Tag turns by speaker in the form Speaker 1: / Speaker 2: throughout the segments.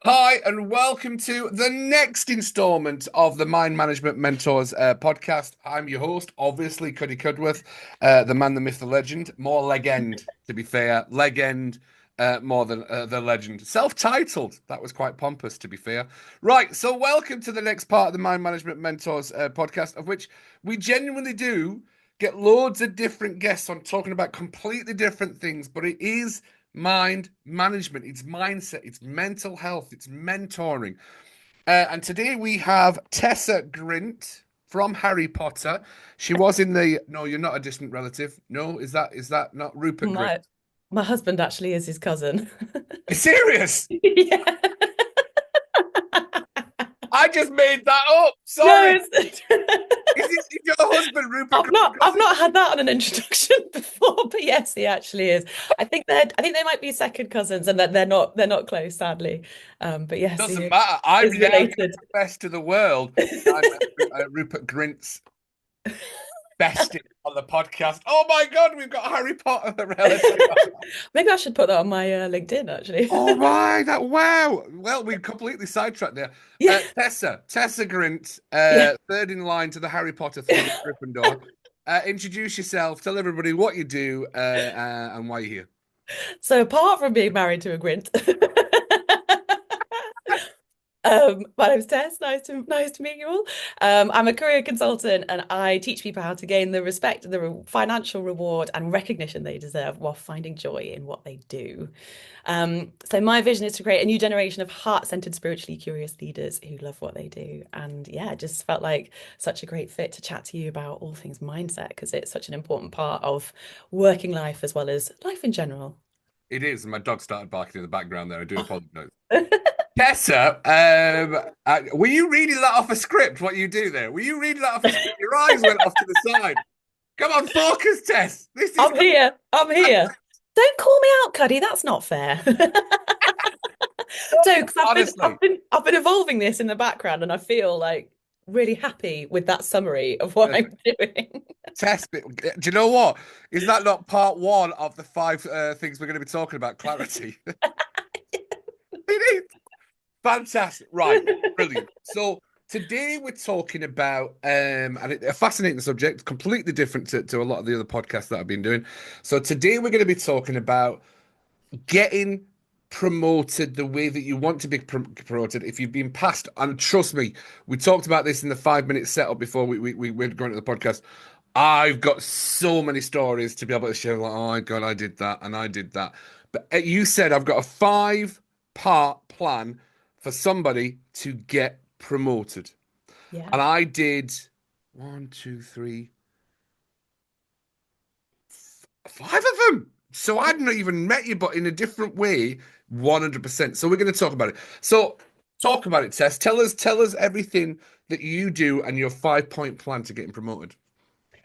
Speaker 1: Hi, and welcome to the next installment of the Mind Management Mentors podcast. I'm your host, obviously, Cuddy Cudworth, the man, the myth, the legend. More legend, to be fair. Legend more than the legend. Self-titled. That was quite pompous, to be fair. Right, so welcome to the next part of the Mind Management Mentors podcast, of which we genuinely do get loads of different guests on talking about completely different things, but it is mind management, it's mindset, it's mental health, it's mentoring. And today we have Tessa Grint from Harry Potter. She was in the no, you're not a distant relative. No, is that not Rupert Grint?
Speaker 2: My my husband actually is his cousin.
Speaker 1: Are you serious?
Speaker 2: Yeah.
Speaker 1: I just made that up.
Speaker 2: No,
Speaker 1: Sorry.
Speaker 2: it's
Speaker 1: Is your husband Rupert
Speaker 2: I've
Speaker 1: Grint's
Speaker 2: not I've
Speaker 1: cousin?
Speaker 2: not had that on an introduction before, but yes, he actually is. I think they might be second cousins and that they're not close, sadly. But yes,
Speaker 1: Doesn't
Speaker 2: he
Speaker 1: matter. I'm
Speaker 2: is
Speaker 1: now going to
Speaker 2: related.
Speaker 1: confess to the world I'm Rupert Grint's bested on the podcast. Oh my God, we've got Harry Potter the relative.
Speaker 2: Maybe I should put that on my LinkedIn actually.
Speaker 1: Oh my, that wow. Well, we completely sidetracked there.
Speaker 2: Yeah.
Speaker 1: Tessa Grint,
Speaker 2: Yeah.
Speaker 1: third in line to the Harry Potter throne of Gryffindor. Introduce yourself, tell everybody what you do and why you're here.
Speaker 2: So apart from being married to a Grint, my name's Tess. Nice to meet you all. I'm a career consultant, and I teach people how to gain the respect, financial reward, and recognition they deserve while finding joy in what they do. So my vision is to create a new generation of heart-centered, spiritually curious leaders who love what they do. And yeah, it just felt like such a great fit to chat to you about all things mindset because it's such an important part of working life as well as life in general.
Speaker 1: It is, and my dog started barking in the background there. I do
Speaker 2: Oh.
Speaker 1: apologize. Tessa, were you reading that off a script? What you do there? Were you reading that off a script? Your eyes went off to the side. Come on, focus, Tess. This is
Speaker 2: I'm here. I'm here. Don't call me out, Cuddy. That's not fair. So, because I've been,
Speaker 1: honestly.
Speaker 2: I've been, I've been evolving this in the background, and I feel like really happy with that summary of what I'm doing.
Speaker 1: Test it. Do you know what? Is that not part one of the five things we're going to be talking about? Clarity. It is fantastic. Right, brilliant. So today we're talking about a fascinating subject, completely different to a lot of the other podcasts that I've been doing. So today we're going to be talking about getting promoted the way that you want to be promoted if you've been passed. And trust me, we talked about this in the 5 minute setup before we went going to the podcast. I've got so many stories to be able to share. Like, oh my God, I did that and I did that. But you said I've got a 5 part plan for somebody to get promoted.
Speaker 2: Yeah.
Speaker 1: And I did one, two, three, five of them. So I'd not even met you, but in a different way, 100%. So we're going to talk about it. So talk about it, Tess. Tell us everything that you do and your 5 point plan to getting promoted.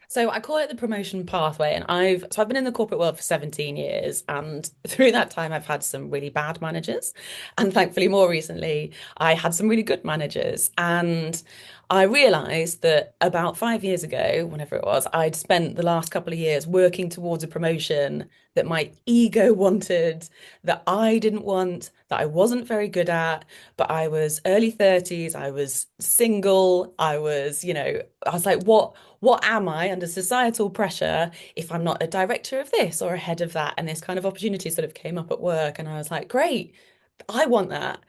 Speaker 2: So I call it the promotion pathway, and I've been in the corporate world for 17 years, and through that time I've had some really bad managers, and thankfully more recently I had some really good managers, and I realized that about 5 years ago, whenever it was, I'd spent the last couple of years working towards a promotion that my ego wanted, that I didn't want, that I wasn't very good at, but I was early 30s, I was single, I was like, what am I under societal pressure if I'm not a director of this or a head of that? And this kind of opportunity sort of came up at work. And I was like, great, I want that.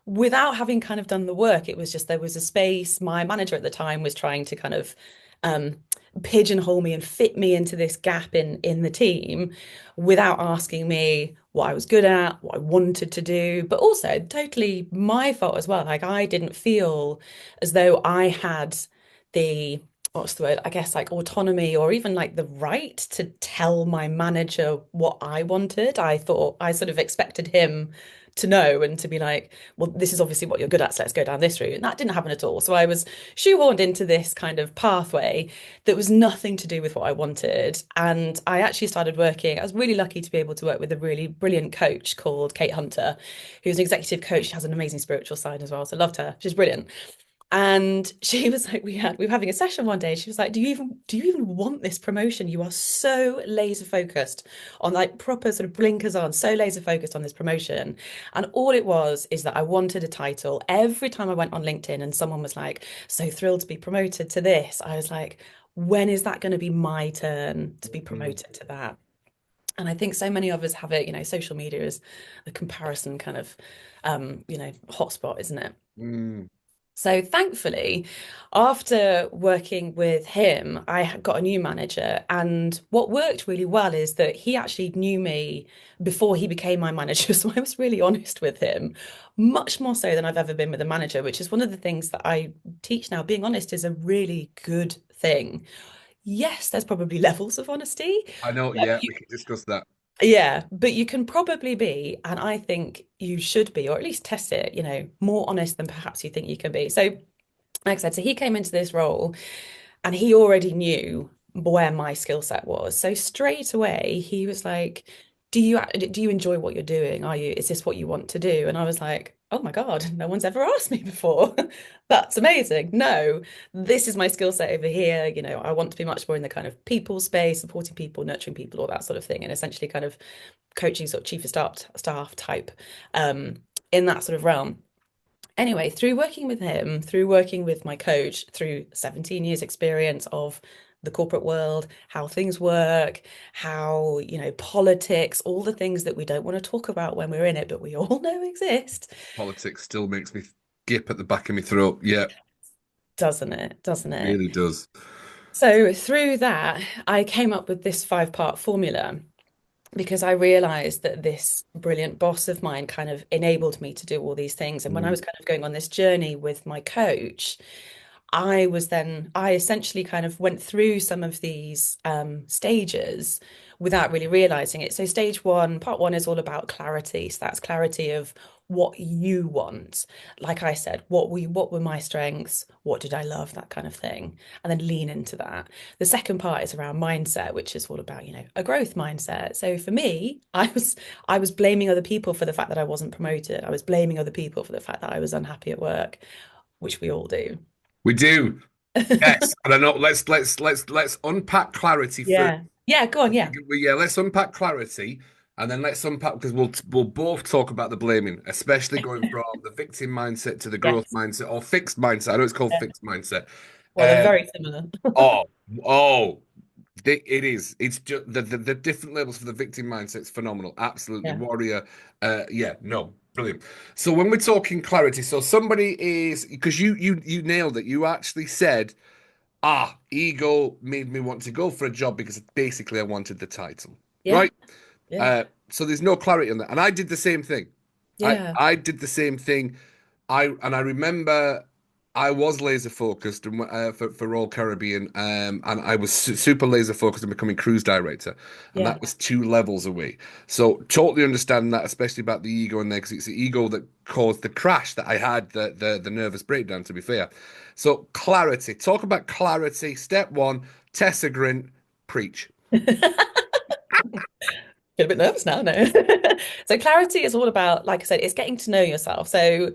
Speaker 2: Without having kind of done the work, it was just there was a space. My manager at the time was trying to kind of um, pigeonhole me and fit me into this gap in the team without asking me what I was good at, what I wanted to do, but also totally my fault as well. Like I didn't feel as though I had the what's the word? I guess like autonomy or even like the right to tell my manager what I wanted. I thought I sort of expected him to know and to be like, well, this is obviously what you're good at, so let's go down this route. And that didn't happen at all. So I was shoehorned into this kind of pathway that was nothing to do with what I wanted. And I actually started working. I was really lucky to be able to work with a really brilliant coach called Kate Hunter, who's an executive coach. She has an amazing spiritual side as well. So I loved her. She's brilliant. And she was like, we were having a session one day. She was like, do you even want this promotion? You are so laser focused on like proper sort of blinkers on, so laser focused on this promotion. And all it was is that I wanted a title. Every time I went on LinkedIn and someone was like, so thrilled to be promoted to this, I was like, when is that going to be my turn to be
Speaker 1: Mm,
Speaker 2: promoted to that? And I think so many of us have it, social media is the comparison kind of hotspot, isn't it?
Speaker 1: mm.
Speaker 2: So thankfully, after working with him, I got a new manager. And what worked really well is that he actually knew me before he became my manager. So I was really honest with him, much more so than I've ever been with a manager, which is one of the things that I teach now. Being honest is a really good thing. Yes, there's probably levels of honesty.
Speaker 1: I know.
Speaker 2: But
Speaker 1: Yeah, we can discuss that.
Speaker 2: yeah, but you can probably be, and I think you should be, or at least test it, more honest than perhaps you think you can be. So, like I said, so he came into this role and he already knew where my skill set was. So straight away, he was like, do you enjoy what you're doing? Is this what you want to do? And I was like, oh my God, no one's ever asked me before. That's amazing. No, this is my skill set over here. I want to be much more in the kind of people space, supporting people, nurturing people, all that sort of thing, and essentially kind of coaching sort of chief of staff type um in that sort of realm. Anyway, through working with him, through working with my coach, through 17 years experience of the corporate world, how things work, how, politics, all the things that we don't want to talk about when we're in it, but we all know exist,
Speaker 1: Politics still makes me gip at the back of my throat. Yeah,
Speaker 2: doesn't it? Doesn't it?
Speaker 1: really does.
Speaker 2: So through that, I came up with this 5-part formula because I realized that this brilliant boss of mine kind of enabled me to do all these things. And when I
Speaker 1: Mm.
Speaker 2: was kind of going on this journey with my coach, I essentially kind of went through some of these stages without really realizing it. So stage one, part one is all about clarity. So that's clarity of what you want. Like I said, what were my strengths? What did I love? That kind of thing. And then lean into that. The second part is around mindset, which is all about, a growth mindset. So for me, I was blaming other people for the fact that I wasn't promoted. I was blaming other people for the fact that I was unhappy at work, which we all do.
Speaker 1: We do. Yes, and I know. Let's unpack clarity first.
Speaker 2: Yeah. Yeah, go on. Yeah.
Speaker 1: Yeah, let's unpack clarity, and then let's unpack because we'll both talk about the blaming, especially going from the victim mindset to the growth
Speaker 2: Yes.
Speaker 1: mindset or fixed mindset. I know it's called
Speaker 2: Yeah.
Speaker 1: fixed mindset.
Speaker 2: Well, they're
Speaker 1: Um,
Speaker 2: very similar.
Speaker 1: oh, oh, it is. It's just the different levels for the victim mindset. It's phenomenal. Absolutely,
Speaker 2: Yeah.
Speaker 1: warrior. Yeah, no, brilliant. So when we're talking clarity, so somebody is because you nailed it. You actually said. Ego made me want to go for a job because basically I wanted the title,
Speaker 2: Yeah.
Speaker 1: right?
Speaker 2: Yeah.
Speaker 1: So there's no clarity on that, and I did the same thing. I
Speaker 2: Yeah.
Speaker 1: I did the same thing. I remember I was laser focused and for Royal Caribbean, and I was super laser focused on becoming cruise director, and
Speaker 2: Yeah.
Speaker 1: that was 2 levels away. So totally understand that, especially about the ego in there, because it's the ego that caused the crash that I had, the nervous breakdown. To be fair, so clarity. Talk about clarity. Step one, Tessa Grint, preach.
Speaker 2: Feel a bit nervous now, no. So clarity is all about, like I said, it's getting to know yourself. So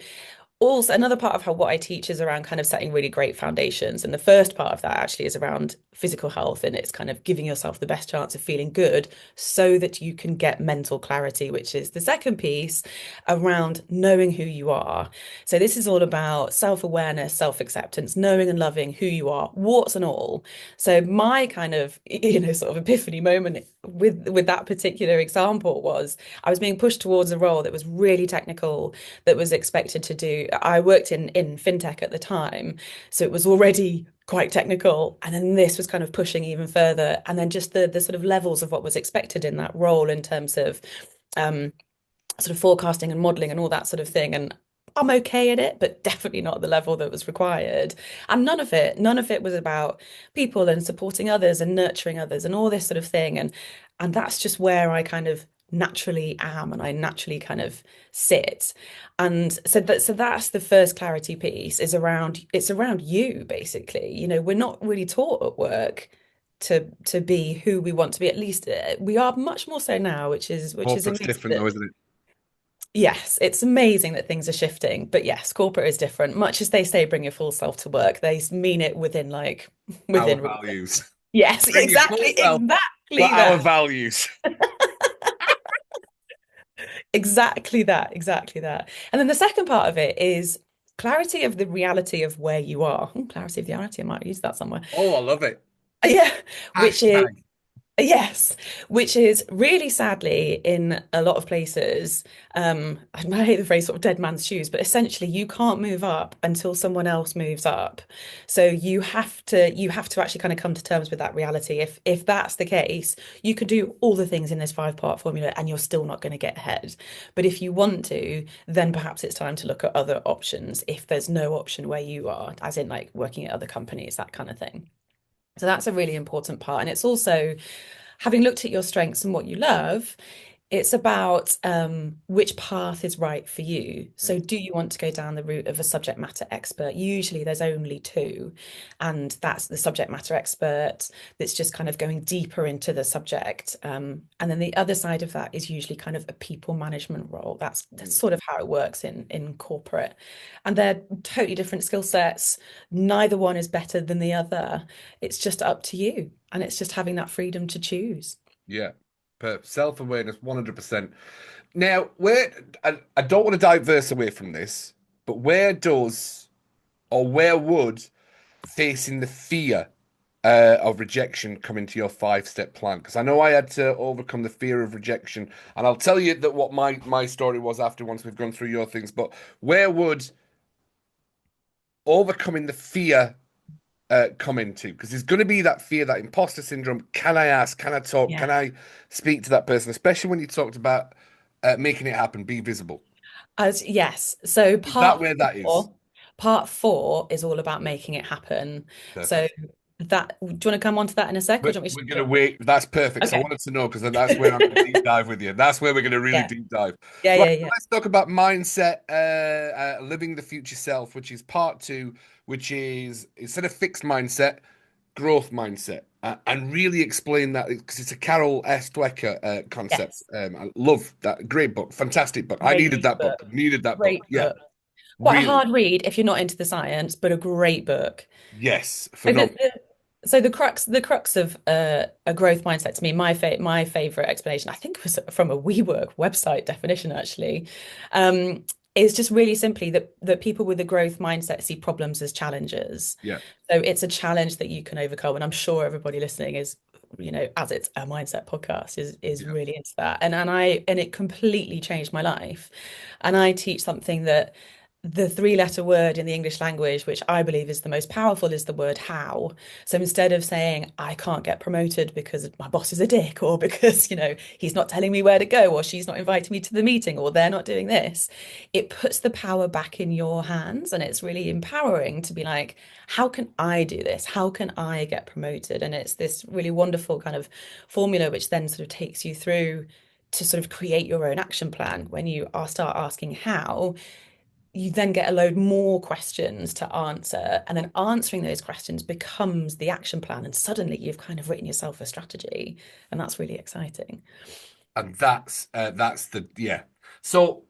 Speaker 2: also another part of how what I teach is around kind of setting really great foundations. And the first part of that actually is around physical health, and it's kind of giving yourself the best chance of feeling good so that you can get mental clarity, which is the second piece around knowing who you are. So this is all about self-awareness, self-acceptance, knowing and loving who you are, warts and all. So my kind of, sort of epiphany moment with that particular example was I was being pushed towards a role that was really technical, that was expected to do. I worked in fintech at the time, so it was already quite technical, and then this was kind of pushing even further, and then just the sort of levels of what was expected in that role in terms of um, sort of forecasting and modeling and all that sort of thing. And I'm okay at it, but definitely not at the level that was required. And none of it was about people and supporting others and nurturing others and all this sort of thing. And that's just where I kind of naturally am and I naturally kind of sit. And so that's the first clarity piece is around it's around you basically. We're not really taught at work to be who we want to be. At least we are much more so now, which is a
Speaker 1: Corporate's
Speaker 2: reason
Speaker 1: different
Speaker 2: that
Speaker 1: though, isn't it?
Speaker 2: Yes, it's amazing that things are shifting, but yes, corporate is different. Much as they say bring your full self to work, they mean it within like
Speaker 1: Our
Speaker 2: within reason.
Speaker 1: values.
Speaker 2: Yes,
Speaker 1: Bring your full
Speaker 2: exactly,
Speaker 1: self, but
Speaker 2: exactly
Speaker 1: our
Speaker 2: that.
Speaker 1: values.
Speaker 2: Exactly that, exactly that. And then the second part of it is clarity of the reality of where you are. Clarity of the reality, I might use that somewhere.
Speaker 1: Oh, I love it.
Speaker 2: Yeah, which is
Speaker 1: Hashtag.
Speaker 2: yes, which is really sadly in a lot of places, I hate the phrase sort of dead man's shoes, but essentially you can't move up until someone else moves up. So you have to actually kind of come to terms with that reality. If that's the case, you could do all the things in this five-part formula and you're still not going to get ahead. But if you want to, then perhaps it's time to look at other options if there's no option where you are, as in like working at other companies, that kind of thing. So that's a really important part. And it's also having looked at your strengths and what you love, it's about which path is right for you. So,
Speaker 1: Mm.
Speaker 2: do you want to go down the route of a subject matter expert? Usually, there's only two, and that's the subject matter expert that's just kind of going deeper into the subject. And then the other side of that is usually kind of a people management role. That's
Speaker 1: Mm.
Speaker 2: sort of how it works in corporate, and they're totally different skill sets. Neither one is better than the other. It's just up to you, and it's just having that freedom to choose.
Speaker 1: Yeah. Self-awareness, 100%. Now, I don't want to diverse away from this, but where would facing the fear of rejection come into your five-step plan? Because I know I had to overcome the fear of rejection, and I'll tell you that what my story was after once we've gone through your things. But where would overcoming the fear come into? Because there's going to be that fear, that imposter syndrome. Can I ask? Can I talk?
Speaker 2: Yeah.
Speaker 1: Can I speak to that person? Especially when you talked about making it happen, be visible.
Speaker 2: As yes. So
Speaker 1: Is that where that is?
Speaker 2: part four is all about making it happen. So
Speaker 1: Perfect.
Speaker 2: that, do you want to come on to that in a sec, or do you want me
Speaker 1: We're
Speaker 2: to
Speaker 1: going to
Speaker 2: jump?
Speaker 1: wait. That's perfect. So I
Speaker 2: Okay.
Speaker 1: wanted to know because that's where I'm going to deep dive with you. That's where we're going to really
Speaker 2: Yeah.
Speaker 1: deep dive.
Speaker 2: Yeah,
Speaker 1: Right.
Speaker 2: yeah,
Speaker 1: So
Speaker 2: yeah.
Speaker 1: let's talk about mindset, living the future self, which is part two, which is instead of fixed mindset, growth mindset, and really explain that because it's a Carol S. Dwecker concept.
Speaker 2: Yes.
Speaker 1: I love that. Great book. Fantastic book. I needed
Speaker 2: Great
Speaker 1: that
Speaker 2: book.
Speaker 1: book. Needed that book.
Speaker 2: Great
Speaker 1: Yeah.
Speaker 2: book. Quite a
Speaker 1: Really.
Speaker 2: hard read if you're not into the science, but a great book.
Speaker 1: Yes.
Speaker 2: So
Speaker 1: Phenomenal.
Speaker 2: the crux of a growth mindset to me, my favorite explanation, I think was from a WeWork website definition actually, um, is just really simply that people with a growth mindset see problems as challenges.
Speaker 1: Yeah.
Speaker 2: So it's a challenge that you can overcome, and I'm sure everybody listening is, as it's a mindset podcast, is
Speaker 1: Yeah.
Speaker 2: really into that. And it completely changed my life. And I teach something that the three-letter word in the English language, which I believe is the most powerful, is the word how. So instead of saying, I can't get promoted because my boss is a dick, or because, he's not telling me where to go, or she's not inviting me to the meeting, or they're not doing this, it puts the power back in your hands. And it's really empowering to be like, how can I do this? How can I get promoted? And it's this really wonderful kind of formula, which then sort of takes you through to sort of create your own action plan. When you start asking how, you then get a load more questions to answer, and then answering those questions becomes the action plan, and suddenly you've kind of written yourself a strategy, and that's really exciting.
Speaker 1: And that's the yeah. So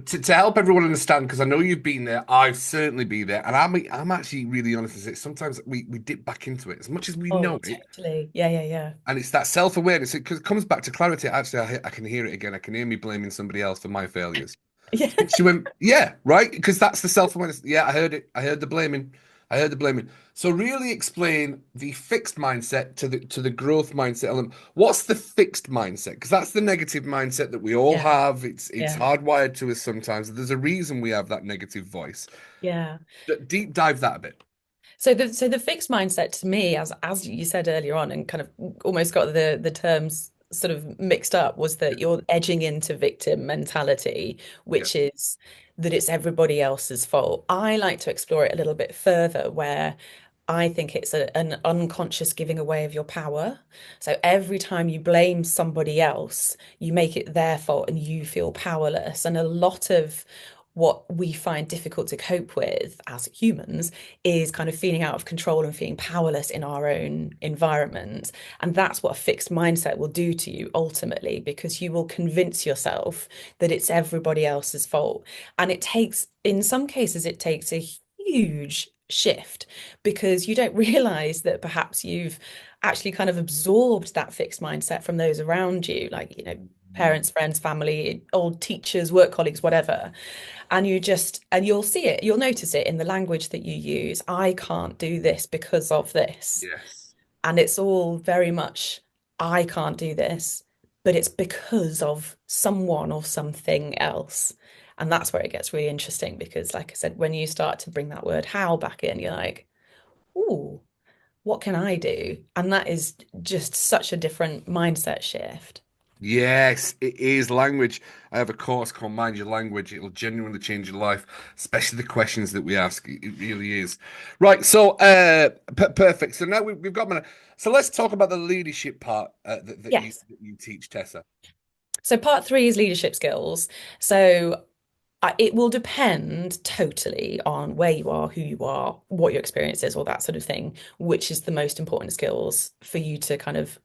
Speaker 1: to help everyone understand, because I know you've been there, I've certainly been there, and I'm actually really honest with it. Sometimes we dip back into it as much as we
Speaker 2: Oh,
Speaker 1: know it,
Speaker 2: totally. Yeah, yeah, yeah.
Speaker 1: and it's that self-awareness. It comes back to clarity. Actually, I can hear it again. I can hear me blaming somebody else for my failures.
Speaker 2: Yeah.
Speaker 1: She went, yeah, right, because that's the self-awareness. Yeah, I heard it. I heard the blaming. I heard the blaming. So really explain the fixed mindset to the growth mindset element. What's the fixed mindset? Because that's the negative mindset that we all
Speaker 2: Yeah,
Speaker 1: have. It's
Speaker 2: yeah,
Speaker 1: hardwired to us sometimes. There's a reason we have that negative voice.
Speaker 2: yeah.
Speaker 1: Deep dive that a bit.
Speaker 2: So the fixed mindset to me, as you said earlier on, and kind of almost got the terms sort of mixed up, was
Speaker 1: Yeah,
Speaker 2: that you're edging into victim mentality,
Speaker 1: yeah,
Speaker 2: which is that it's everybody else's fault. I like to explore it a little bit further, where I think it's an unconscious giving away of your power. So every time you blame somebody else, you make it their fault and you feel powerless. And a lot of what we find difficult to cope with as humans is kind of feeling out of control and feeling powerless in our own environment. And that's what a fixed mindset will do to you ultimately, because you will convince yourself that it's everybody else's fault. And it takes, in some cases, it takes a huge shift because you don't realize that perhaps you've actually kind of absorbed that fixed mindset from those around you, like, parents, friends, family, old teachers, work colleagues, whatever. And you'll see it, you'll notice it in the language that you use. I can't do this because of this.
Speaker 1: Yes.
Speaker 2: And it's all very much, I can't do this, but it's because of someone or something else. And that's where it gets really interesting because, like I said, when you start to bring that word how back in, you're like, ooh, what can I do? And that is just such a different mindset shift.
Speaker 1: Yes, it is language. I have a course called Mind Your Language. It'll genuinely change your life, especially the questions that we ask. It really is. Right. So, perfect. So now we've got. So let's talk about the leadership part
Speaker 2: Yes.
Speaker 1: that you teach, Tessa.
Speaker 2: So part three is leadership skills. So it will depend totally on where you are, who you are, what your experience is, all that sort of thing, which is the most important skills for you to kind of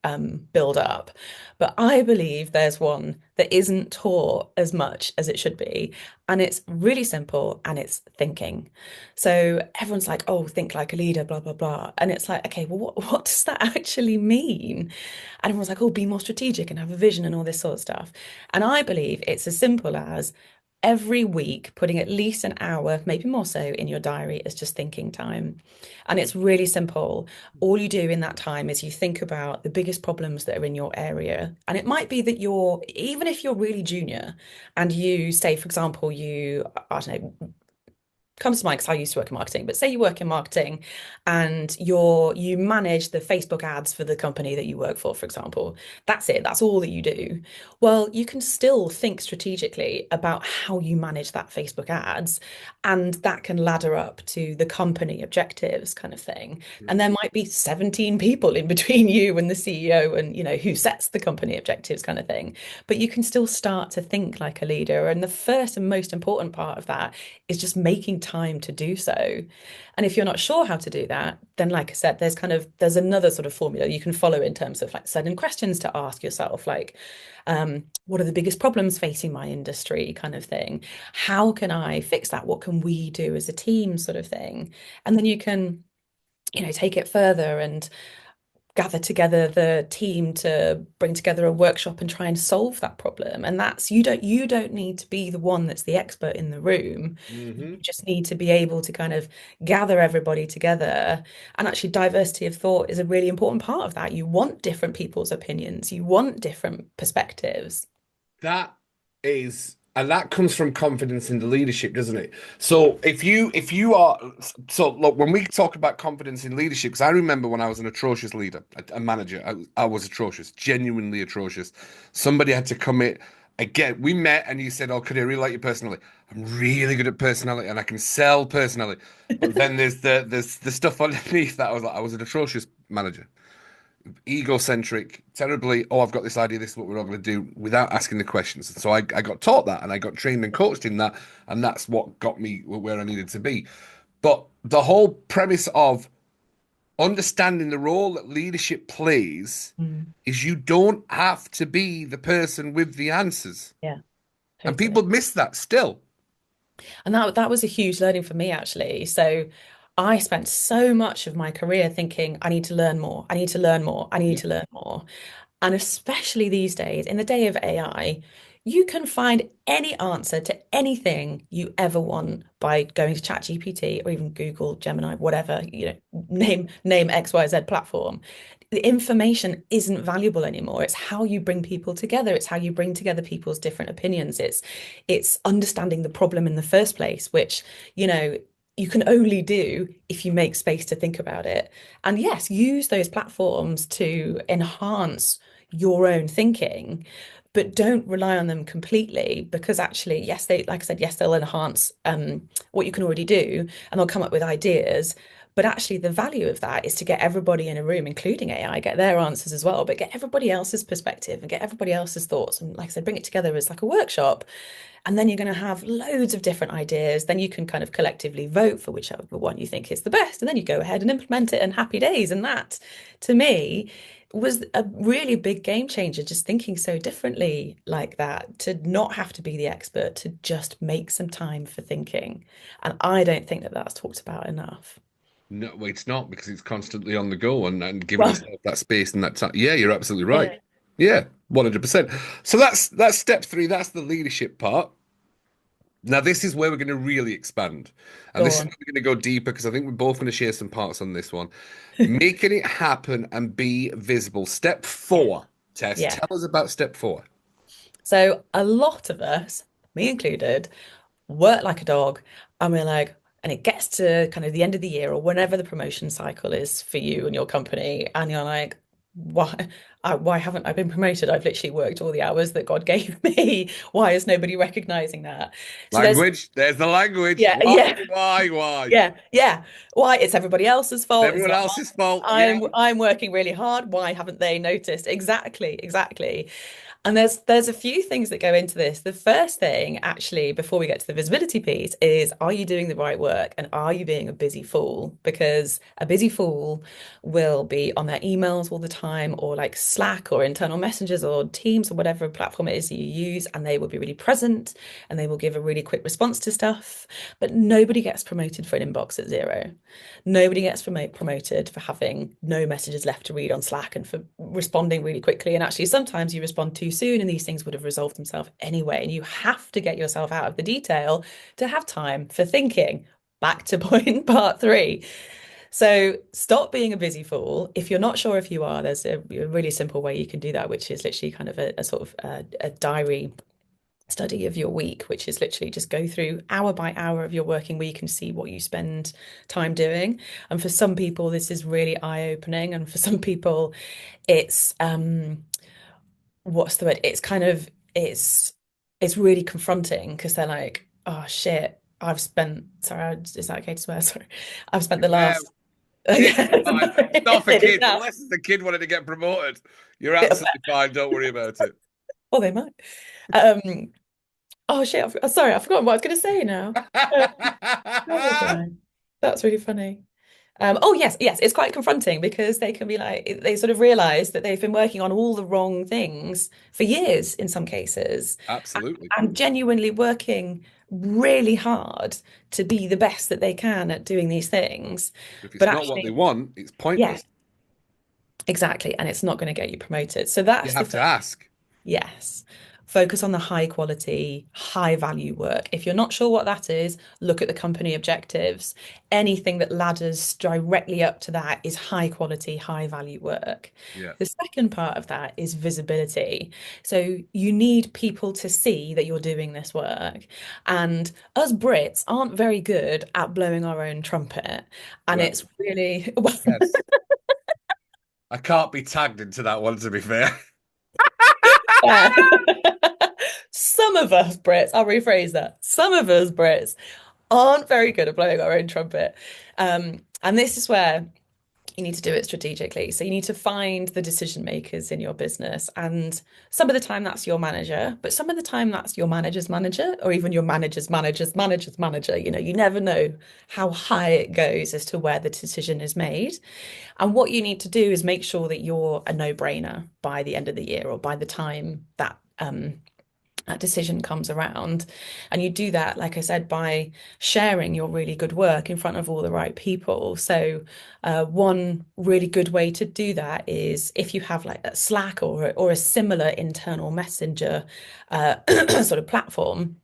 Speaker 2: build up. But I believe there's one that isn't taught as much as it should be. And it's really simple and it's thinking. So everyone's like, oh, think like a leader, blah, blah, blah. And it's like, okay, well, what does that actually mean? And everyone's like, oh, be more strategic and have a vision and all this sort of stuff. And I believe it's as simple as every week putting at least an hour, maybe more so, in your diary as just thinking time. And it's really simple. All you do in that time is you think about the biggest problems that are in your area. And it might be that even if you're really junior and you say, for example, I don't know, comes to mind because I used to work in marketing, but say you work in marketing and you manage the Facebook ads for the company that you work for example. That's it. That's all that you do. Well, you can still think strategically about how you manage that Facebook ads, and that can ladder up to the company objectives kind of thing. And there might be 17 people in between you and the CEO and, who sets the company objectives kind of thing. But you can still start to think like a leader. And the first and most important part of that is just making time to do so. And if you're not sure how to do that, then like I said, there's another sort of formula you can follow in terms of like certain questions to ask yourself, like, what are the biggest problems facing my industry kind of thing? How can I fix that? What can we do as a team sort of thing? And then you can, take it further and gather together the team to bring together a workshop and try and solve that problem. And that's you don't need to be the one that's the expert in the room. You
Speaker 1: Hmm.
Speaker 2: just need to be able to kind of gather everybody together. And actually diversity of thought is a really important part of that. You want different people's opinions, you want different perspectives.
Speaker 1: That is, and that comes from confidence in the leadership, doesn't it? So if you are, so look, when we talk about confidence in leadership, because I remember when I was an atrocious leader, a manager, I was atrocious, genuinely atrocious. Somebody had to commit. Again, we met and you said, "Oh, could I really like you personally?" I'm really good at personality and I can sell personally. But then there's the stuff underneath that. I was an atrocious manager, egocentric, terribly, oh, I've got this idea, this is what we're all going to do, without asking the questions. And so I got taught that and I got trained and coached in that. And that's what got me where I needed to be. But the whole premise of understanding the role that leadership plays
Speaker 2: Mm.
Speaker 1: is you don't have to be the person with the answers.
Speaker 2: Yeah,
Speaker 1: And
Speaker 2: totally.
Speaker 1: people miss that still.
Speaker 2: And that was a huge learning for me, actually. So I spent so much of my career thinking, I need to learn more, I need to learn more, I need
Speaker 1: Mhm.
Speaker 2: to learn more. And especially these days, in the day of AI, you can find any answer to anything you ever want by going to ChatGPT or even Google, Gemini, whatever, name XYZ platform. The information isn't valuable anymore. It's how you bring people together. It's how you bring together people's different opinions. It's understanding the problem in the first place, which, you can only do if you make space to think about it. And yes, use those platforms to enhance your own thinking, but don't rely on them completely because actually, yes, like I said, yes, they'll enhance what you can already do and they'll come up with ideas. But actually, the value of that is to get everybody in a room, including AI, get their answers as well, but get everybody else's perspective and get everybody else's thoughts. And like I said, bring it together as like a workshop. And then you're going to have loads of different ideas. Then you can kind of collectively vote for whichever one you think is the best. And then you go ahead and implement it and happy days. And that, to me, was a really big game changer, just thinking so differently like that, to not have to be the expert, to just make some time for thinking. And I don't think that that's talked about enough.
Speaker 1: No, well, it's not because it's constantly on the go and giving
Speaker 2: Well,
Speaker 1: yourself that space and that time. Yeah, you're absolutely right.
Speaker 2: yeah,
Speaker 1: Yeah, 100%. So that's step three. That's the leadership part. Now, this is where we're going to really expand. And
Speaker 2: go
Speaker 1: this is
Speaker 2: on.
Speaker 1: where we're going to go deeper because I think we're both going to share some parts on this one. Making it happen and be visible. Step
Speaker 2: Yeah.
Speaker 1: four, Tess.
Speaker 2: Yeah.
Speaker 1: Tell us about step four.
Speaker 2: So a lot of us, me included, work like a dog, and we're like, and it gets to kind of the end of the year or whenever the promotion cycle is for you and your company, and you're like, why haven't I been promoted? I've literally worked all the hours that God gave me. Why is nobody recognizing that? So there's,
Speaker 1: Language. There's the language.
Speaker 2: yeah,
Speaker 1: Why?
Speaker 2: yeah,
Speaker 1: Why?
Speaker 2: yeah, yeah. Why? It's everybody else's fault. It's
Speaker 1: Everyone
Speaker 2: not
Speaker 1: else's fault. Yeah,
Speaker 2: mine. I'm working really hard. Why haven't they noticed? Exactly, exactly. And there's a few things that go into this. The first thing, actually, before we get to the visibility piece, is are you doing the right work and are you being a busy fool? Because a busy fool will be on their emails all the time, or like Slack or internal messages or Teams or whatever platform it is that you use, and they will be really present and they will give a really quick response to stuff. But nobody gets promoted for an inbox at zero. Nobody gets promoted for having no messages left to read on Slack and for responding really quickly. And actually, sometimes you respond too soon and these things would have resolved themselves anyway. And you have to get yourself out of the detail to have time for thinking. Back to point part three. So stop being a busy fool. If you're not sure if you are, there's a really simple way you can do that, which is literally kind of a sort of a diary study of your week, which is literally just go through hour by hour of your working week and see what you spend time doing. And for some people, this is really eye-opening. And for some people, it's what's the word? It's kind of it's really confronting because they're like, oh shit, I've spent sorry, is that okay to swear? Sorry. I've spent the
Speaker 1: yeah.
Speaker 2: last
Speaker 1: Kids,
Speaker 2: yeah,
Speaker 1: fine. It's not for
Speaker 2: it is
Speaker 1: kids.
Speaker 2: now.
Speaker 1: Unless the kid wanted to get promoted, you're absolutely fine. Don't worry about it.
Speaker 2: Or they might. Um, oh shit, sorry, I forgot what I was going to say now. Um, where was I? That's really funny. Oh yes, yes, it's quite confronting because they can be like they sort of realize that they've been working on all the wrong things for years in some cases,
Speaker 1: Absolutely.
Speaker 2: and genuinely working really hard to be the best that they can at doing these things.
Speaker 1: If
Speaker 2: But
Speaker 1: it's not what they
Speaker 2: actually,
Speaker 1: want, it's
Speaker 2: yeah,
Speaker 1: pointless.
Speaker 2: exactly, and it's not going to get you promoted. So
Speaker 1: You
Speaker 2: that's the
Speaker 1: have to
Speaker 2: first.
Speaker 1: ask.
Speaker 2: Yes. Focus on the high quality, high value work. If you're not sure what that is, look at the company objectives. Anything that ladders directly up to that is high quality, high value work.
Speaker 1: Yeah.
Speaker 2: The second part of that is visibility. So you need people to see that you're doing this work. And us Brits aren't very good at blowing our own trumpet. And
Speaker 1: Well,
Speaker 2: it's really,
Speaker 1: yes. I can't be tagged into that one, to be fair.
Speaker 2: yeah. Some of us Brits, I'll rephrase that. Some of us Brits aren't very good at blowing our own trumpet. And this is where you need to do it strategically. So you need to find the decision makers in your business. And some of the time that's your manager, but some of the time that's your manager's manager or even your manager's manager. You know, you never know how high it goes as to where the decision is made. And what you need to do is make sure that you're a no-brainer by the end of the year or by the time that that decision comes around. And you do that, like I said, by sharing your really good work in front of all the right people. So, one really good way to do that is if you have like a Slack or a similar internal messenger sort of platform.